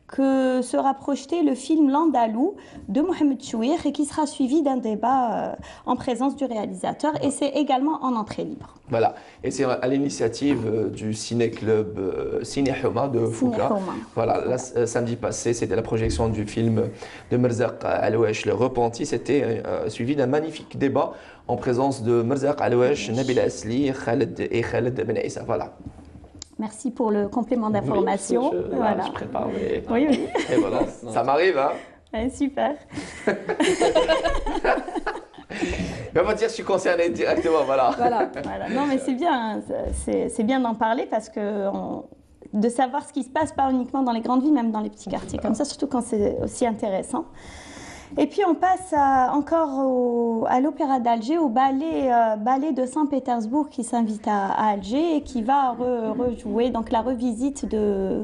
que sera projeté le film L'Andalou de Mohamed Chouir et qui sera suivi d'un débat en présence du réalisateur et c'est également en entrée libre. Voilà, et c'est à l'initiative du ciné-club Ciné Houma de Foucault. Voilà, samedi passé, c'était la projection du film de Merzaq Aloueche, Le Repenti. C'était suivi d'un magnifique débat en présence de Merzaq Aloueche, Nabil Asli et Khaled Ben Issa. Voilà. Merci pour le complément d'information. Oui, je prépare. Mais... Oui. Et voilà, ça m'arrive, hein. Ouais, super. On va dire que je suis concerné directement, voilà. Voilà. Non, mais c'est bien, c'est bien d'en parler parce que de savoir ce qui se passe, pas uniquement dans les grandes villes, même dans les petits quartiers, comme ça, surtout quand c'est aussi intéressant. Et puis on passe encore à l'Opéra d'Alger, au ballet de Saint-Pétersbourg qui s'invite à Alger et qui va rejouer donc la revisite de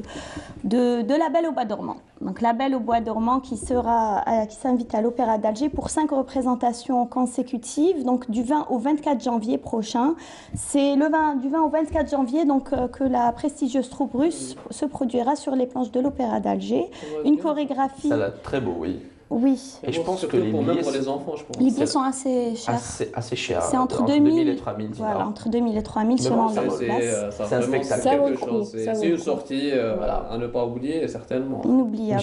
La Belle au Bois dormant. Donc La Belle au Bois dormant qui s'invite à l'Opéra d'Alger pour 5 représentations consécutives, donc du 20 au 24 janvier prochain. C'est du 20 au 24 janvier donc, que la prestigieuse troupe russe se produira sur les planches de l'Opéra d'Alger. Une chorégraphie... Ça a l'air très beau, oui. Oui. Et je pense que les billets, pour les enfants, je pense. Les billets sont assez chers. Assez chers. C'est entre 2000 et 3000 dinars. Voilà, entre 2000 et 3000 selon la place. C'est un spectacle. Quelque chose. C'est une sortie à ne pas oublier, certainement. Inoubliable.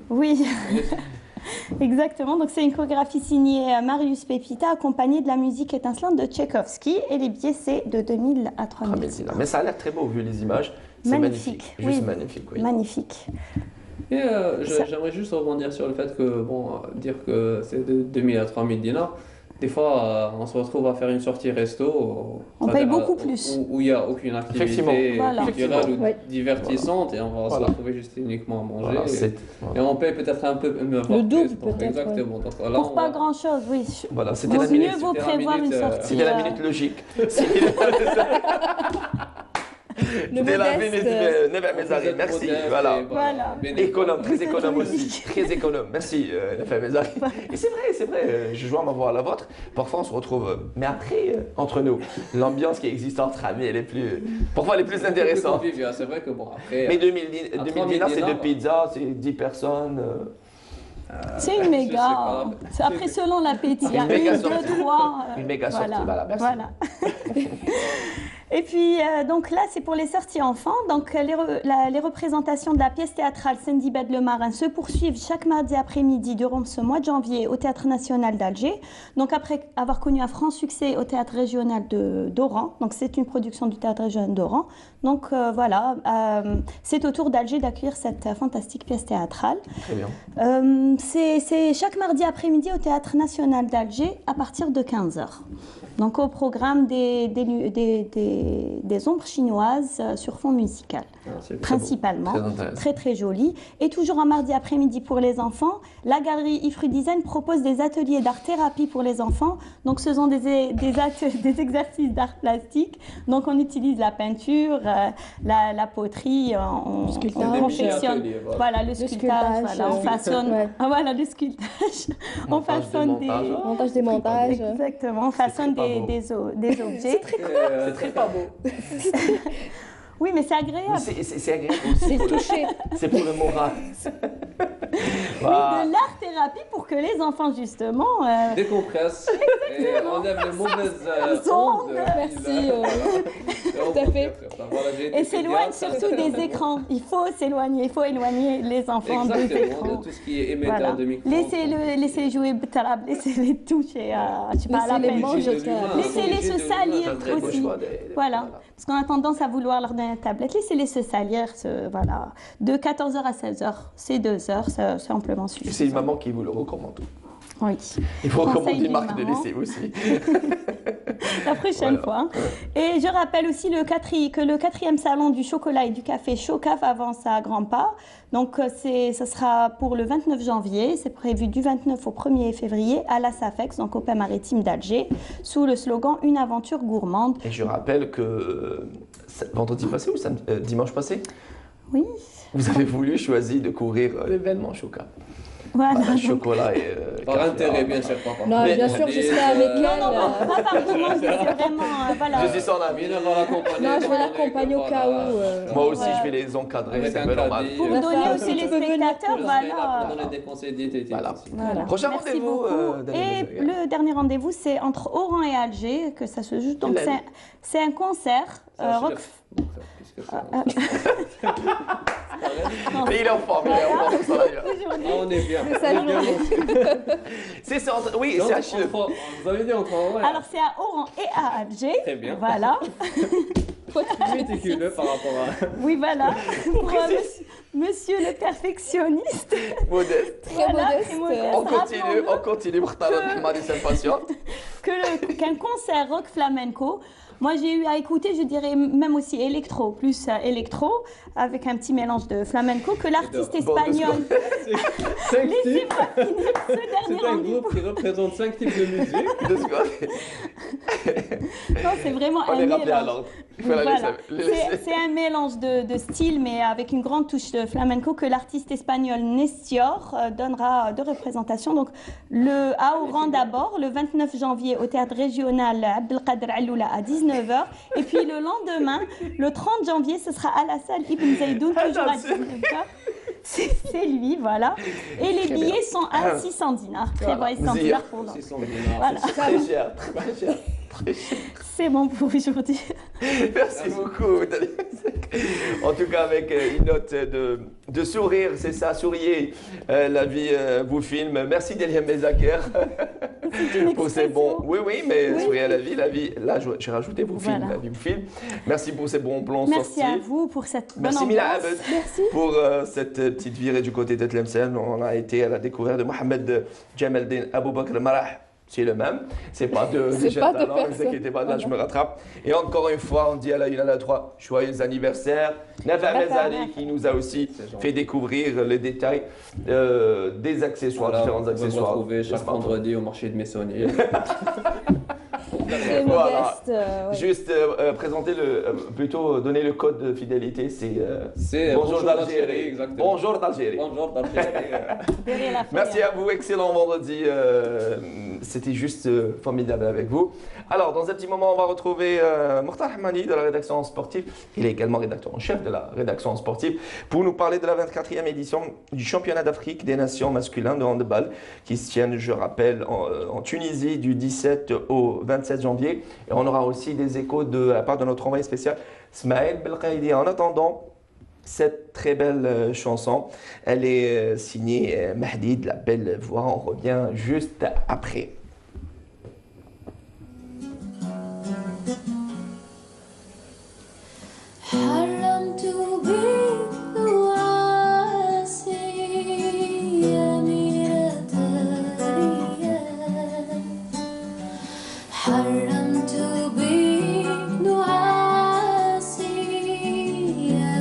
Oui. Exactement, donc c'est une chorégraphie signée Marius Pepita accompagnée de la musique étincelante de Tchaïkovski et les billets c'est de 2000 à 3000 dinars. Mais ça a l'air très beau vu les images. C'est magnifique. Juste magnifique, oui. Magnifique. Et j'aimerais juste rebondir sur le fait que, dire que c'est de 2000 à 3000 dinars, des fois on se retrouve à faire une sortie resto. On paye beaucoup plus. Où il n'y a aucune activité culturelle ou divertissante et on va se retrouver juste uniquement à manger. Et on paye peut-être un peu le double peut-être. Exactement. Donc, là, pour pas grand chose, oui. Voilà, c'était la minute. Mieux vaut prévoir une sortie. C'était la minute logique. C'était la minute merci. Voilà. Économe, très économe aussi. Très économe. Merci, Nafa Mezari. Et c'est vrai, je joins ma voix à la vôtre. Parfois, on se retrouve. Mais après, entre nous, l'ambiance qui existe entre amis, elle est plus intéressante. C'est vrai que après. Mais 2000 dinars, c'est 2 pizzas, c'est 10 personnes. C'est une méga. Après, selon l'appétit, il y a 1, 2, 3. Une méga sortie, merci. Voilà. Et puis, donc là, c'est pour les sorties enfants. Donc, les représentations de la pièce théâtrale Sindibad le Marin se poursuivent chaque mardi après-midi durant ce mois de janvier au Théâtre National d'Alger. Donc, après avoir connu un franc succès au Théâtre Régional d'Oran. Donc, c'est une production du Théâtre Régional d'Oran. Donc, voilà, c'est au tour d'Alger d'accueillir cette fantastique pièce théâtrale. Très bien. C'est chaque mardi après-midi au Théâtre National d'Alger à partir de 15h. Donc, au programme des ombres chinoises sur fond musical. principalement. Très Très joli. Et toujours un mardi après-midi pour les enfants, la galerie Ifru Design propose des ateliers d'art-thérapie pour les enfants. Donc ce sont des exercices d'art plastique. Donc on utilise la peinture, la poterie, on confectionne. Voilà, le sculptage. Voilà, on façonne. Voilà, le sculptage. On façonne des montage, démontage. Exactement, on façonne des objets. C'est très cool. C'est très pas beau. Oui, mais c'est agréable. C'est agréable aussi. C'est touché. C'est pour le moral. Oui, de l'art-thérapie pour que les enfants, justement... décompressent et enlèvent les mauvaises ondes. Merci. Tout à fait. Et s'éloignent surtout des écrans. Il faut éloigner les enfants des écrans. De tout ce qui est émetteur de micro. Laissez-les jouer Btarab, laissez-les toucher à la laissez-les se salir aussi. Voilà. Parce qu'on a tendance à vouloir leur donner une tablette. Laissez-les se salir, voilà. De 14h à 16h, c'est 2 heures, c'est amplement suffisant. C'est une maman qui vous le recommande. Oui. Il faut recommander Marc de laisser aussi. La prochaine fois. Et je rappelle aussi que le 4e salon du chocolat et du café Chocaf avance à grands pas. Donc, ce sera pour le 29 janvier. C'est prévu du 29 au 1er février à la SAFEX, donc au Pays maritime d'Alger, sous le slogan « Une aventure gourmande ». Et je rappelle que vendredi passé ou dimanche passé, oui, vous avez voulu choisir de couvrir l'événement Chocaf. Voilà. Chocolat et par intérêt, bien sûr. Non, bien sûr, je serai avec elle. Non, pas par comment, c'est vraiment... voilà. Je suis son ami. Non, je vais l'accompagner au cas où. Moi aussi, je vais les encadrer, c'est un peu normal. Pour donner aussi les spectateurs, voilà. Pour donner des conseils diététiques. Voilà. Prochain rendez-vous. Et le dernier rendez-vous, c'est entre Oran et Alger, que ça se joue. Donc, c'est un concert rock... Mais il est en forme, on est bien. C'est oui, c'est Achille. Vous avez dit entre Oran. Alors c'est à Oran et à Alger. Très bien. Voilà. Méticuleux par rapport à... Oui, voilà. Pour monsieur le perfectionniste. Modeste. Très modeste. On continue. Qu'un concert rock flamenco. Moi, j'ai eu à écouter, je dirais même aussi électro, plus électro, avec un petit mélange de flamenco, que l'artiste espagnol... Laissez-moi finir ce dernier rendez-vous. C'est un groupe qui représente 5 types de musique. Non, c'est vraiment un mélange. C'est un mélange de styles, mais avec une grande touche de flamenco que l'artiste espagnol Nestior donnera de représentation. Donc, à Oran d'abord, le 29 janvier, au théâtre régional Abdelkader Alloula à 19h. Et puis le lendemain, le 30 janvier, ce sera à la salle Ibn Zaydoun, toujours à 19h. C'est lui, voilà. Et les billets sont à 600 dinars. Prévoyez 100 dinars pour l'an. Voilà. Très cher, très cher. C'est bon pour aujourd'hui. Merci beaucoup. En tout cas, avec une note de sourire, c'est ça, souriez, la vie vous filme. Merci Delia Mezaker pour ces bons... Oui, mais souriez à la vie, là j'ai rajouté vous filme, la vie vous filme. Merci pour ces bons plans sortis. Merci à vous pour cette bonne ambiance. Merci pour cette petite virée du côté de Tlemcen. On a été à la découverte de Mohamed Jamaldin Aboubakr Marah. C'est le même, c'est pas de talent, ne vous inquiétez pas, là je me rattrape. Et encore une fois, on dit à la 1 à la 3, joyeux anniversaire. Nafa Mezali qui nous a aussi fait découvrir les détails des accessoires, différents accessoires. On va retrouver chaque vendredi au marché de Messonnier. Voilà. Juste présenter plutôt donner le code de fidélité, c'est Bonjour d'Algérie. Bonjour d'Algérie. Bonjour d'Algérie. Merci à vous, excellent vendredi. C'était juste formidable avec vous. Alors, dans un petit moment, on va retrouver Mokhtar Hamani de la rédaction sportive. Il est également rédacteur en chef de la rédaction sportive pour nous parler de la 24e édition du championnat d'Afrique des nations masculins de handball qui se tiennent, je rappelle, en Tunisie du 17 au 27 janvier. Et on aura aussi des échos de la part de notre envoyé spécial Smaël Belkhaïdi. En attendant, cette très belle chanson, elle est signée Mahdi de la belle voix. On revient juste après. حرمت بك نعاسي يا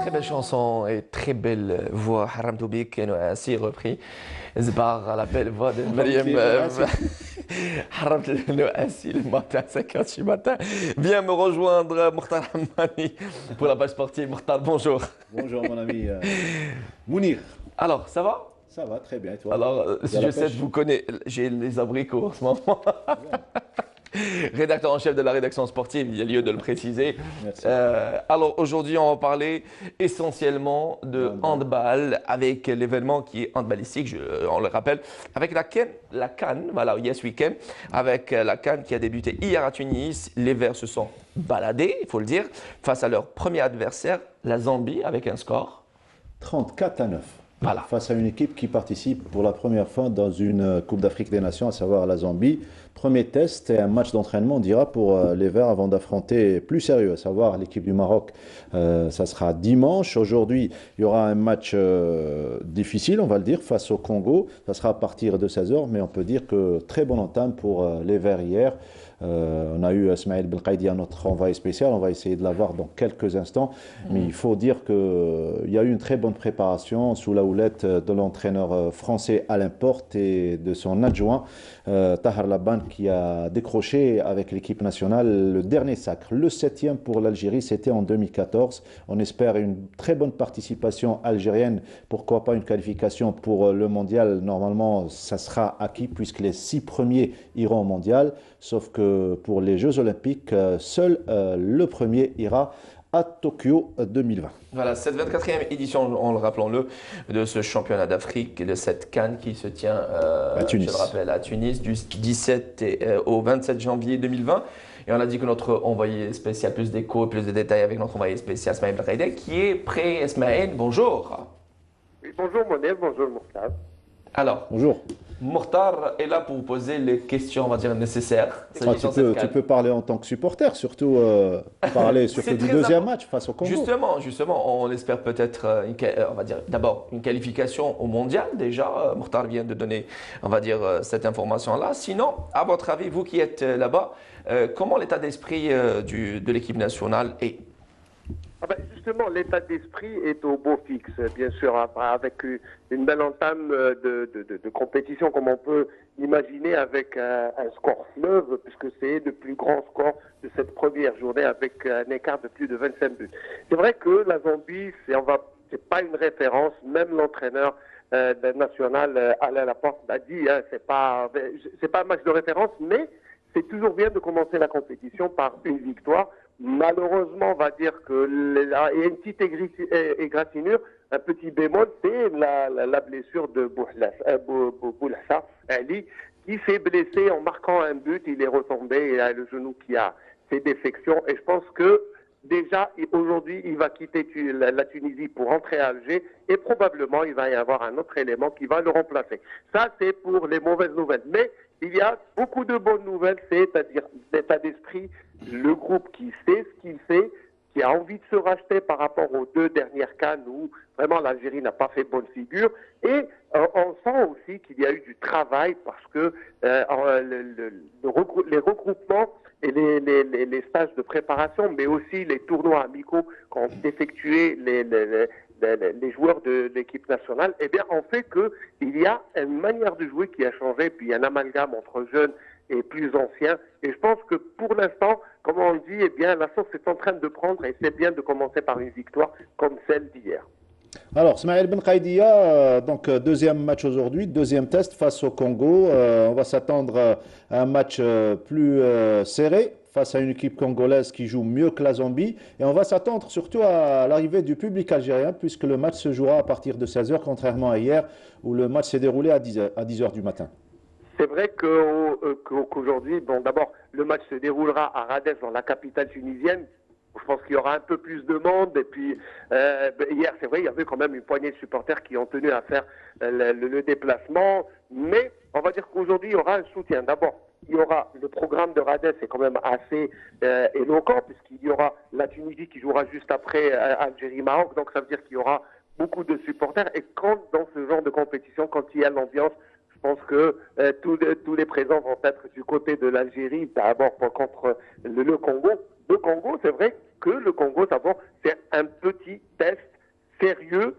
Très belle chanson et très belle voix. Haram Toubik ainsi repris par la belle voix de Mariam. Haram Noassi le matin, 5h du matin. Viens me rejoindre, Mokhtar Hammani, pour la page sportive. Mokhtar, bonjour. Bonjour mon ami Mounir. Alors, ça va? Ça va, très bien. Et toi? Alors, si je sais, vous connaissez, j'ai les abricots en ce moment. Rédacteur en chef de la rédaction sportive, il y a lieu de le préciser. Alors aujourd'hui, on va parler essentiellement de handball avec l'événement qui est handballistique, on le rappelle, avec la CAN, voilà, Yes Weekend, avec la CAN qui a débuté hier à Tunis. Les Verts se sont baladés, il faut le dire, face à leur premier adversaire, la Zambie, avec un score 34-9. Voilà. Face à une équipe qui participe pour la première fois dans une Coupe d'Afrique des Nations, à savoir la Zambie. Premier test et un match d'entraînement, on dira, pour les Verts avant d'affronter plus sérieux, à savoir l'équipe du Maroc. Ça sera dimanche. Aujourd'hui, il y aura un match difficile, on va le dire, face au Congo. Ça sera à partir de 16h, mais on peut dire que très bonne entame pour les Verts hier. On a eu Ismaël Belkaïdi à notre envoyé spécial, on va essayer de l'avoir dans quelques instants, mais il faut dire qu'il y a eu une très bonne préparation sous la houlette de l'entraîneur français Alain Porte et de son adjoint Tahar Laban qui a décroché avec l'équipe nationale le dernier sacre. Le 7e pour l'Algérie, c'était en 2014. On espère une très bonne participation algérienne, pourquoi pas une qualification pour le mondial. Normalement, ça sera acquis puisque les 6 premiers iront au mondial, sauf que pour les Jeux Olympiques, seul le premier ira à Tokyo 2020. Voilà, cette 24e édition, rappelons-le, de ce championnat d'Afrique et de cette CAN qui se tient, je le rappelle, à Tunis du 17 au 27 janvier 2020. Et on a dit que notre envoyé spécial, plus d'écho, plus de détails avec notre envoyé spécial, Ismaël Belkaïdi, qui est prêt. Ismaël, bonjour. Oui, bonjour Monel, bonjour Mokhtar. Alors, bonjour. Mokhtar est là pour vous poser les questions, on va dire, nécessaires. Tu peux parler en tant que supporter, surtout parler surtout du deuxième match face au Congo. Justement, on espère peut-être, on va dire, d'abord une qualification au mondial. Déjà, Mokhtar vient de donner, on va dire, cette information-là. Sinon, à votre avis, vous qui êtes là-bas, comment l'état d'esprit de l'équipe nationale est? Justement, l'état d'esprit est au beau fixe, bien sûr, avec une belle entame de compétition, comme on peut imaginer, avec un score fleuve, puisque c'est le plus grand score de cette première journée, avec un écart de plus de 25 buts. C'est vrai que la Zambie, c'est pas une référence, même l'entraîneur national Alain Laporte l'a dit, hein, c'est pas un match de référence, mais c'est toujours bien de commencer la compétition par une victoire. Malheureusement, on va dire il y a une petite égratignure, un petit bémol, c'est la blessure de Boulassa Ali, qui s'est blessé en marquant un but, il est retombé, il a le genou qui a ses défections, et je pense que déjà, aujourd'hui, il va quitter la Tunisie pour rentrer à Alger et probablement il va y avoir un autre élément qui va le remplacer. Ça, c'est pour les mauvaises nouvelles. Mais il y a beaucoup de bonnes nouvelles, c'est-à-dire l'état d'esprit, le groupe qui sait ce qu'il fait, qui a envie de se racheter par rapport aux 2 dernières CAN où vraiment l'Algérie n'a pas fait bonne figure. Et on sent aussi qu'il y a eu du travail parce que les regroupements et les stages de préparation, mais aussi les tournois amicaux qu'ont effectué les joueurs de l'équipe nationale, eh bien, on fait qu'il y a une manière de jouer qui a changé, puis un amalgame entre jeunes et plus anciens. Et je pense que pour l'instant, comme on dit, eh bien, la sauce est en train de prendre et c'est bien de commencer par une victoire comme celle d'hier. Alors, Smaïl Benkaïdia, donc deuxième match aujourd'hui, deuxième test face au Congo. On va s'attendre à un match plus serré face à une équipe congolaise qui joue mieux que la Zambie. Et on va s'attendre surtout à l'arrivée du public algérien puisque le match se jouera à partir de 16h, contrairement à hier où le match s'est déroulé à 10h du matin. C'est vrai qu'aujourd'hui, bon, d'abord, le match se déroulera à Radès, dans la capitale tunisienne. Je pense qu'il y aura un peu plus de monde. Et puis, hier, c'est vrai, il y avait quand même une poignée de supporters qui ont tenu à faire le déplacement. Mais on va dire qu'aujourd'hui, il y aura un soutien. D'abord, il y aura le programme de Radès, c'est quand même assez éloquent, puisqu'il y aura la Tunisie qui jouera juste après Algérie-Maroc. Donc, ça veut dire qu'il y aura beaucoup de supporters. Et quand, dans ce genre de compétition, quand il y a l'ambiance, je pense que tous les présents vont être du côté de l'Algérie, d'abord contre le Congo. Le Congo, c'est vrai que le Congo, d'abord, c'est un petit test sérieux,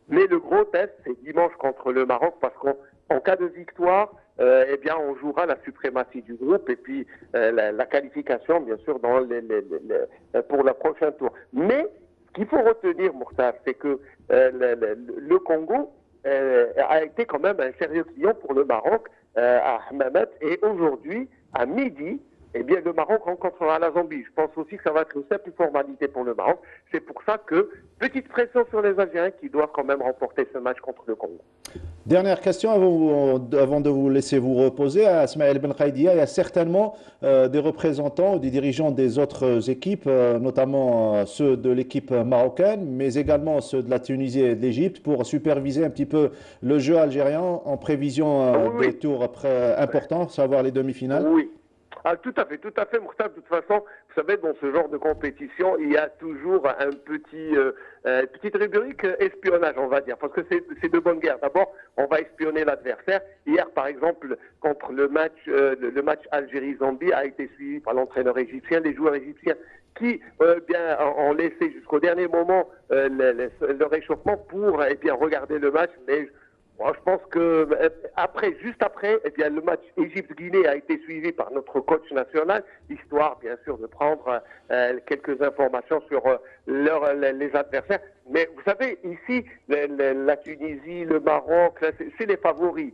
mais le gros test, c'est dimanche contre le Maroc, parce qu'en cas de victoire, eh bien, on jouera la suprématie du groupe et puis la qualification, bien sûr, pour le prochain tour. Mais ce qu'il faut retenir, Mourtar, c'est que le Congo a été quand même un sérieux client pour le Maroc à Hammamet, et aujourd'hui, à midi, eh bien, le Maroc rencontrera la Zambie. Je pense aussi que ça va être une simple formalité pour le Maroc. C'est pour ça que, petite pression sur les Algériens qui doivent quand même remporter ce match contre le Congo. Dernière question avant de vous laisser vous reposer. À Smaïl Benkaïdia, il y a certainement des représentants ou des dirigeants des autres équipes, notamment ceux de l'équipe marocaine, mais également ceux de la Tunisie et de l'Égypte, pour superviser un petit peu le jeu algérien en prévision des tours importants, savoir les demi-finales. Oui. Ah, tout à fait, Mourtar. De toute façon, vous savez, dans ce genre de compétition, il y a toujours un petite rubrique espionnage, on va dire, parce que c'est de bonne guerre. D'abord, on va espionner l'adversaire. Hier, par exemple, contre le match Algérie-Zambie a été suivi par l'entraîneur égyptien, les joueurs égyptiens qui bien ont laissé jusqu'au dernier moment le réchauffement pour bien regarder le match, mais je pense que juste après, eh bien, le match Égypte-Guinée a été suivi par notre coach national, histoire bien sûr de prendre quelques informations sur les adversaires. Mais vous savez, ici, la Tunisie, le Maroc, c'est les favoris.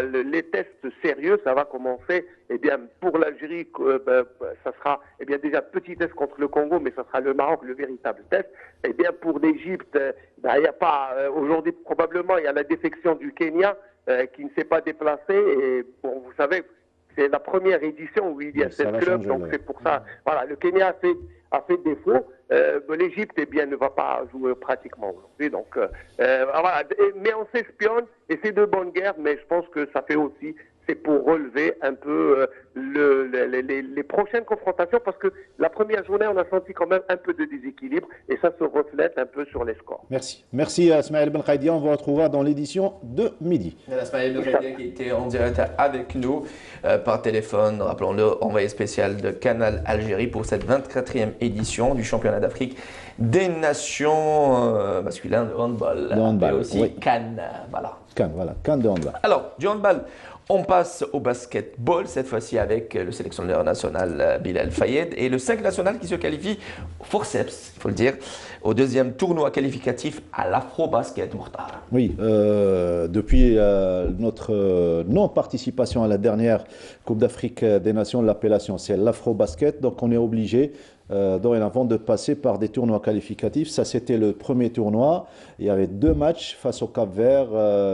Les tests sérieux, ça va commencer. Eh bien, pour l'Algérie, ça sera déjà petit test contre le Congo, mais ça sera le Maroc le véritable test. Eh bien, pour l'Égypte, il n'y a pas aujourd'hui probablement il y a la défection du Kenya qui ne s'est pas déplacé. Et bon, vous savez, c'est la première édition où il y a 7 clubs, donc c'est pour ça. Voilà, le Kenya a fait défaut. L'Égypte, ne va pas jouer pratiquement aujourd'hui. Donc, voilà. Mais on s'espionne et c'est de bonne guerre. Mais je pense que ça fait aussi, c'est pour relever un peu les prochaines confrontations, parce que la première journée, on a senti quand même un peu de déséquilibre et ça se reflète un peu sur les scores. Merci Smaïl Benkaïdia. On vous retrouvera dans l'édition de midi. Smaïl Benkaïdia qui était en direct avec nous par téléphone, rappelons-le, envoyé spécial de Canal Algérie pour cette 24e édition du championnat d'Afrique des nations masculins de handball. Et aussi Cannes, voilà. Cannes de handball. Alors, du handball, On passe au basketball, cette fois-ci avec le sélectionneur national Bilal Fayed et le 5 national qui se qualifie au forceps, il faut le dire, au deuxième tournoi qualificatif à l'Afro-Basket, Mourtar. Oui, depuis notre non-participation à la dernière Coupe d'Afrique des Nations, l'appellation c'est l'Afro-Basket, donc on est obligé dorénavant de passer par des tournois qualificatifs. Ça, c'était le premier tournoi. Il y avait 2 matchs face au Cap-Vert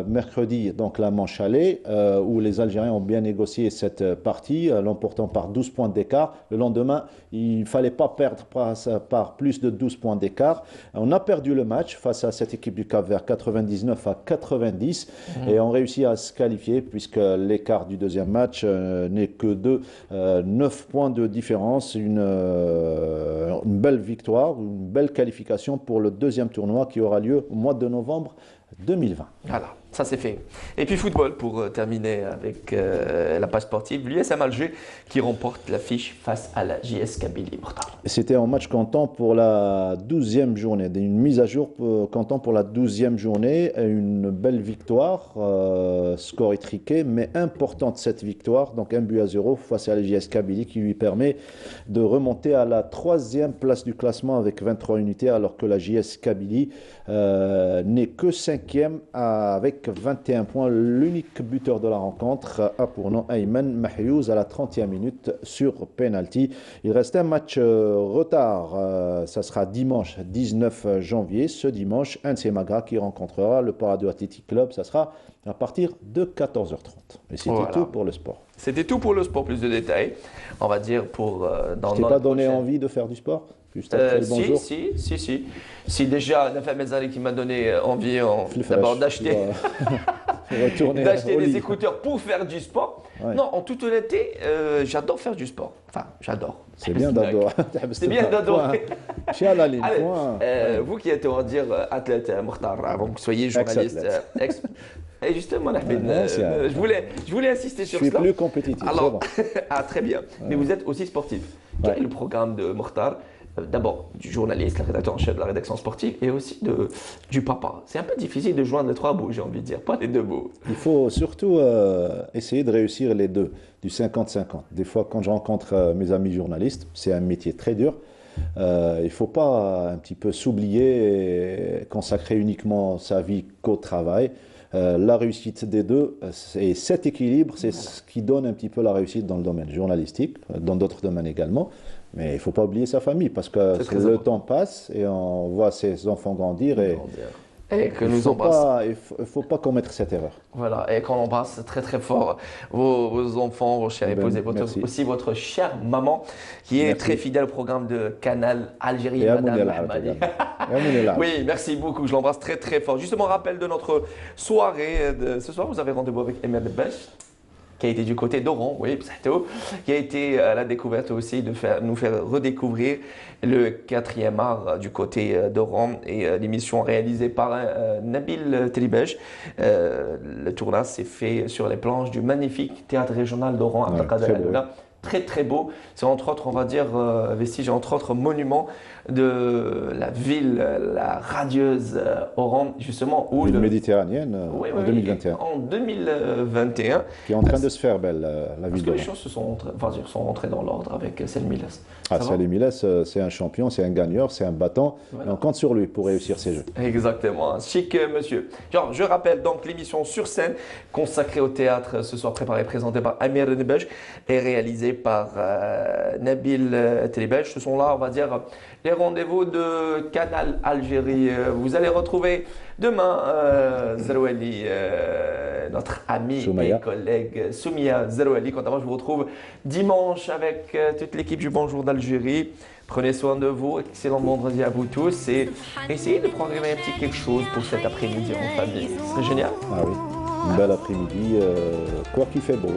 mercredi, donc la manche aller, où les Algériens ont bien négocié cette partie, l'emportant par 12 points d'écart. Le lendemain, il ne fallait pas perdre par plus de 12 points d'écart. On a perdu le match face à cette équipe du Cap-Vert, 99-90, et on réussit à se qualifier puisque l'écart du deuxième match n'est que de 9 points de différence, une belle victoire, une belle qualification pour le deuxième tournoi qui aura lieu au mois de novembre 2020. Voilà, ça c'est fait. Et puis football pour terminer avec la page sportive, l'USM Alger qui remporte l'affiche face à la JS Kabylie. C'était un match comptant pour la 12e journée, une mise à jour comptant pour la 12e journée, une belle victoire, score étriqué, mais importante cette victoire, donc 1-0 face à la JS Kabylie qui lui permet de remonter à la 3e place du classement avec 23 unités alors que la JS Kabylie n'est que 5e avec 21 points. L'unique buteur de la rencontre a pour nom Ayman Mahyouz à la 30e minute sur penalty. Il reste un match retard. Ça sera dimanche 19 janvier. Ce dimanche, N'Tse-Magra qui rencontrera le Parado Athletic Club. Ça sera à partir de 14h30. Et c'était tout pour le sport. C'était tout pour le sport. Plus de détails, on va dire pour dans. Je t'ai pas donné envie de faire du sport? Juste après le bonjour. Si déjà, Nafa Mezali qui m'a donné envie d'abord d'acheter des écouteurs pour faire du sport. Ouais. Non, en toute honnêteté, j'adore faire du sport. Enfin, j'adore. C'est bien d'adorer. C'est bien d'adorer. Allez, vous qui êtes, on va dire, athlète, Mokhtar, avant que vous soyez journaliste. Et justement, je voulais insister sur cela. Je suis plus compétitif. Alors, très bien. Mais vous êtes aussi sportif. Quel est le programme de Mokhtar? D'abord du journaliste, le rédacteur en chef de la rédaction sportive et aussi du papa. C'est un peu difficile de joindre les 3 bouts, j'ai envie de dire, pas les 2 bouts. Il faut surtout essayer de réussir les 2, du 50-50. Des fois, quand je rencontre mes amis journalistes, c'est un métier très dur. Il ne faut pas un petit peu s'oublier et consacrer uniquement sa vie qu'au travail. La réussite des 2, et cet équilibre, c'est ce qui donne un petit peu la réussite dans le domaine journalistique, dans d'autres domaines également. Mais il ne faut pas oublier sa famille parce que le temps passe et on voit ses enfants grandir et que nous embrassons. Il ne faut pas commettre cette erreur. Voilà, et qu'on embrasse très très fort vos enfants, vos chers époux et aussi votre chère maman qui est très fidèle au programme de Canal Algérie, Madame Hamadi. Oui, merci beaucoup, je l'embrasse très très fort. Justement, rappel de notre soirée de ce soir, vous avez rendez-vous avec Emir Debèche, qui a été du côté d'Oran, oui, qui a été à la découverte aussi de nous faire redécouvrir le 4e art du côté d'Oran et l'émission réalisée par Nabil Telibej. Le tournage s'est fait sur les planches du magnifique théâtre régional d'Oran, très très beau. C'est entre autres, on va dire, vestige, entre autres monuments de la ville, la radieuse Oran, justement. Où ville méditerranéenne en 2021. En 2021. Qui est en train de se faire belle, la ville d'Oran. Les choses sont rentrées dans l'ordre avec Salim Iless. Salim Iless, c'est un champion, c'est un gagneur, c'est un battant. Voilà. Et on compte sur lui pour réussir ses jeux. Exactement, chic monsieur. Je rappelle donc l'émission Sur scène, consacrée au théâtre, ce soir préparée et présentée par Amir Debèche et réalisée par Nabil Telibej. Ce sont là, on va dire, les rendez-vous de Canal Algérie. Vous allez retrouver demain Zerouali, notre ami et collègue Soumia Zerouali. Quant à moi, je vous retrouve dimanche avec toute l'équipe du Bonjour d'Algérie. Prenez soin de vous, excellent vendredi à vous tous et essayez de programmer un petit quelque chose pour cet après-midi en famille. C'est génial. Ah oui. Une belle après-midi, quoi qu'il fait beau,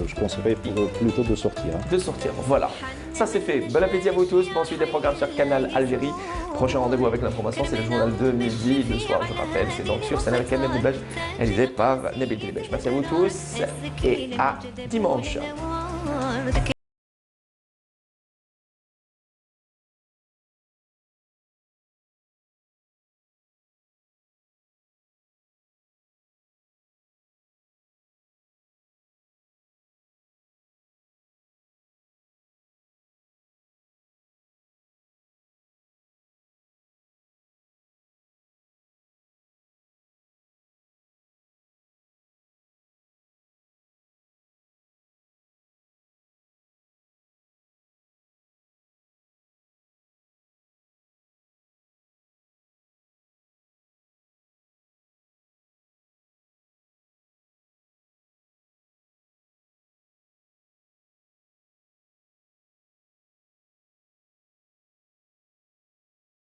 je conseillerais plutôt de sortir. De sortir, voilà. Ça c'est fait. Bon appétit à vous tous. Bon suite des programmes sur Canal Algérie. Prochain rendez-vous avec l'information, c'est le journal de midi, le soir, je rappelle. C'est donc sur scène avec Amir Debèche, réalisé par Nabil Telibej. Merci à vous tous et à dimanche.